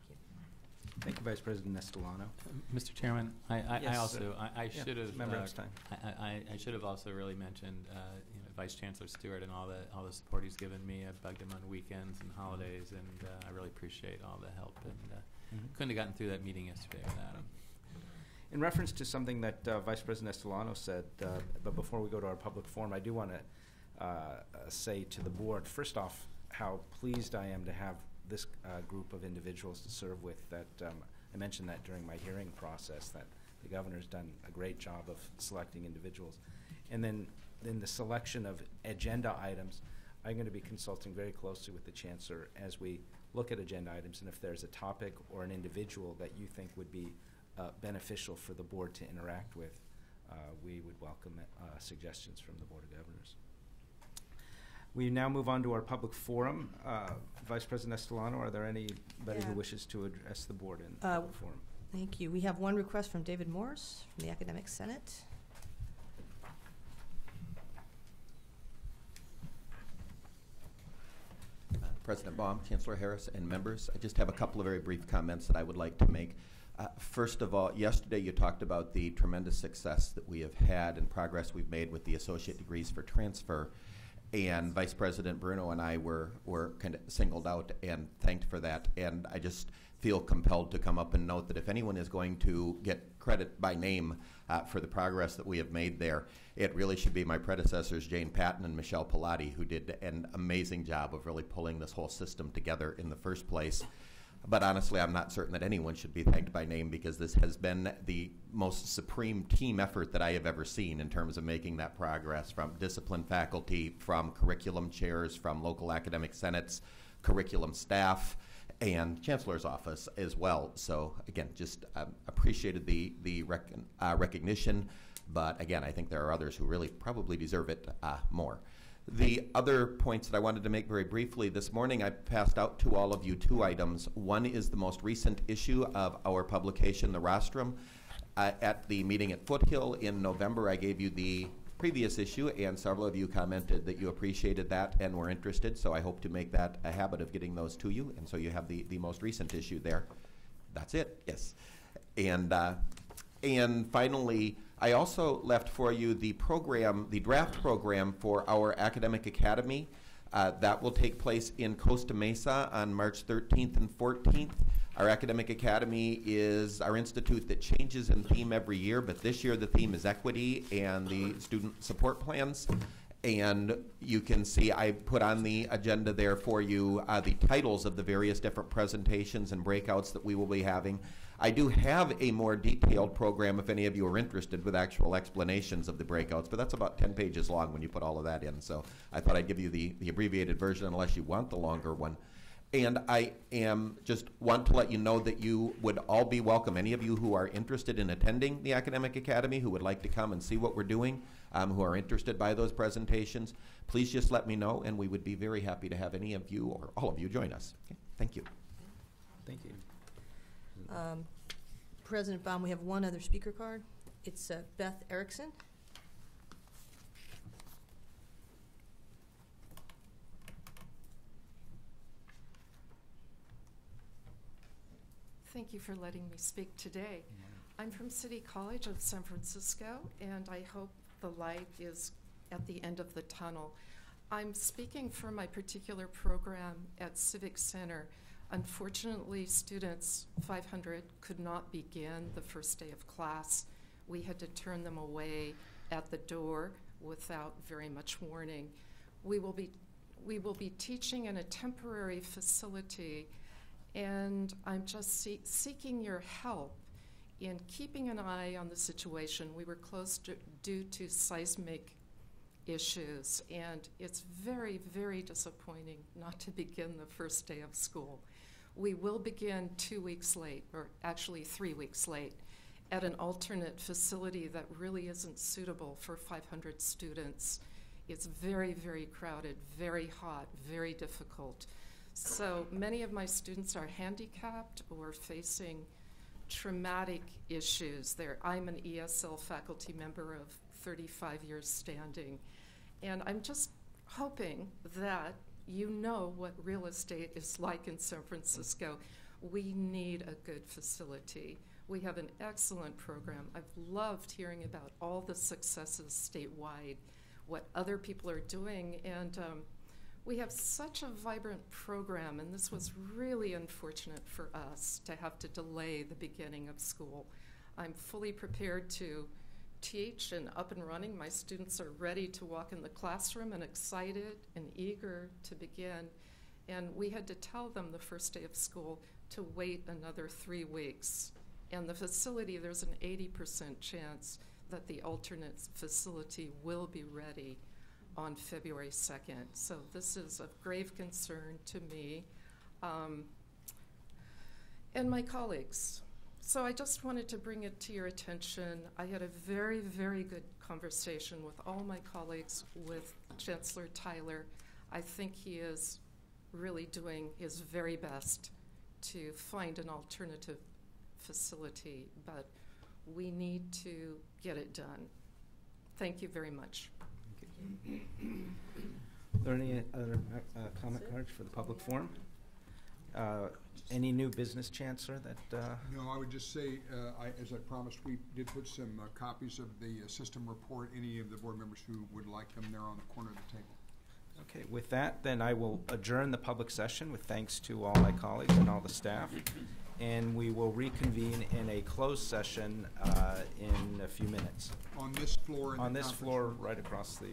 Thank you. Thank you, Vice President Estolano. Mr. Chairman, I Yes, also I should have member Epstein. I should have also really mentioned Vice Chancellor Stewart and all the support he's given me. I bugged him on weekends and holidays, and I really appreciate all the help. And couldn't have gotten through that meeting yesterday without him. In reference to something that Vice President Estolano said, but before we go to our public forum, I do want to say to the board, first off, how pleased I am to have this group of individuals to serve with. That I mentioned that during my hearing process, that the governor's done a great job of selecting individuals. And then in the selection of agenda items, I'm going to be consulting very closely with the Chancellor as we look at agenda items, and if there's a topic or an individual that you think would be beneficial for the board to interact with, we would welcome suggestions from the Board of Governors. We now move on to our public forum. Vice President Estolano, are there anybody who wishes to address the board in the public forum? Thank you. We have one request from David Morse from the Academic Senate. President Baum, Chancellor Harris, and members, I just have a couple of very brief comments that I would like to make. First of all, yesterday you talked about the tremendous success that we have had and progress we've made with the associate degrees for transfer, and Vice President Bruno and I were kind of singled out and thanked for that, and I just feel compelled to come up and note that if anyone is going to get credit by name for the progress that we have made there, it really should be my predecessors, Jane Patton and Michelle Pilati, who did an amazing job of really pulling this whole system together in the first place. But honestly, I'm not certain that anyone should be thanked by name, because this has been the most supreme team effort that I have ever seen in terms of making that progress, from discipline faculty, from curriculum chairs, from local academic senates, curriculum staff, and Chancellor's office as well. So again, just appreciated the recognition, but again, I think there are others who really probably deserve it more. The other points that I wanted to make very briefly this morning, I passed out to all of you 2 items. One is the most recent issue of our publication, The Rostrum. At the meeting at Foothill in November, I gave you the previous issue, and several of you commented that you appreciated that and were interested, so I hope to make that a habit of getting those to you, and so you have the most recent issue there. That's it, yes. And finally, I also left for you the program, the draft program for our Academic Academy. That will take place in Costa Mesa on March 13th and 14th. Our Academic Academy is our institute that changes in theme every year, but this year the theme is equity and the student support plans. And you can see I put on the agenda there for you the titles of the various different presentations and breakouts that we will be having. I do have a more detailed program if any of you are interested with actual explanations of the breakouts, but that's about 10 pages long when you put all of that in. So I thought I'd give you the abbreviated version unless you want the longer one. And I just want to let you know that you would all be welcome. Any of you who are interested in attending the Academic Academy, who would like to come and see what we're doing, who are interested by those presentations, please just let me know, and we would be very happy to have any of you or all of you join us. Okay, thank you. Thank you. President Baum, we have one other speaker card. It's Beth Erickson. Thank you for letting me speak today. I'm from City College of San Francisco, and I hope the light is at the end of the tunnel. I'm speaking for my particular program at Civic Center. Unfortunately, students 500 could not begin the first day of class. We had to turn them away at the door without very much warning. We will be teaching in a temporary facility, and I'm just seeking your help in keeping an eye on the situation. We were closed due to seismic issues, and it's very, very disappointing not to begin the first day of school. We will begin 2 weeks late, or actually 3 weeks late, at an alternate facility that really isn't suitable for 500 students. It's very, very crowded, very hot, very difficult. So many of my students are handicapped or facing traumatic issues. I'm an ESL faculty member of 35 years standing, and I'm just hoping that you know what real estate is like in San Francisco. We need a good facility. We have an excellent program. I've loved hearing about all the successes statewide, what other people are doing, and we have such a vibrant program, and this was really unfortunate for us to have to delay the beginning of school. I'm fully prepared to teach and up and running. My students are ready to walk in the classroom and excited and eager to begin. And we had to tell them the first day of school to wait another 3 weeks. And the facility, there's an 80% chance that the alternate facility will be ready on February 2nd. So this is of grave concern to me and my colleagues. So I just wanted to bring it to your attention. I had a very, very good conversation with all my colleagues, with Chancellor Tyler. I think he is really doing his very best to find an alternative facility, but we need to get it done. Thank you very much. Are there any other comment cards for the public forum? Any new business, Chancellor? No, I would just say, as I promised, we did put some copies of the system report. Any of the board members who would like them, they're on the corner of the table. Okay, with that, then I will adjourn the public session with thanks to all my colleagues and all the staff. And we will reconvene in a closed session in a few minutes. On this floor? On this floor, right across the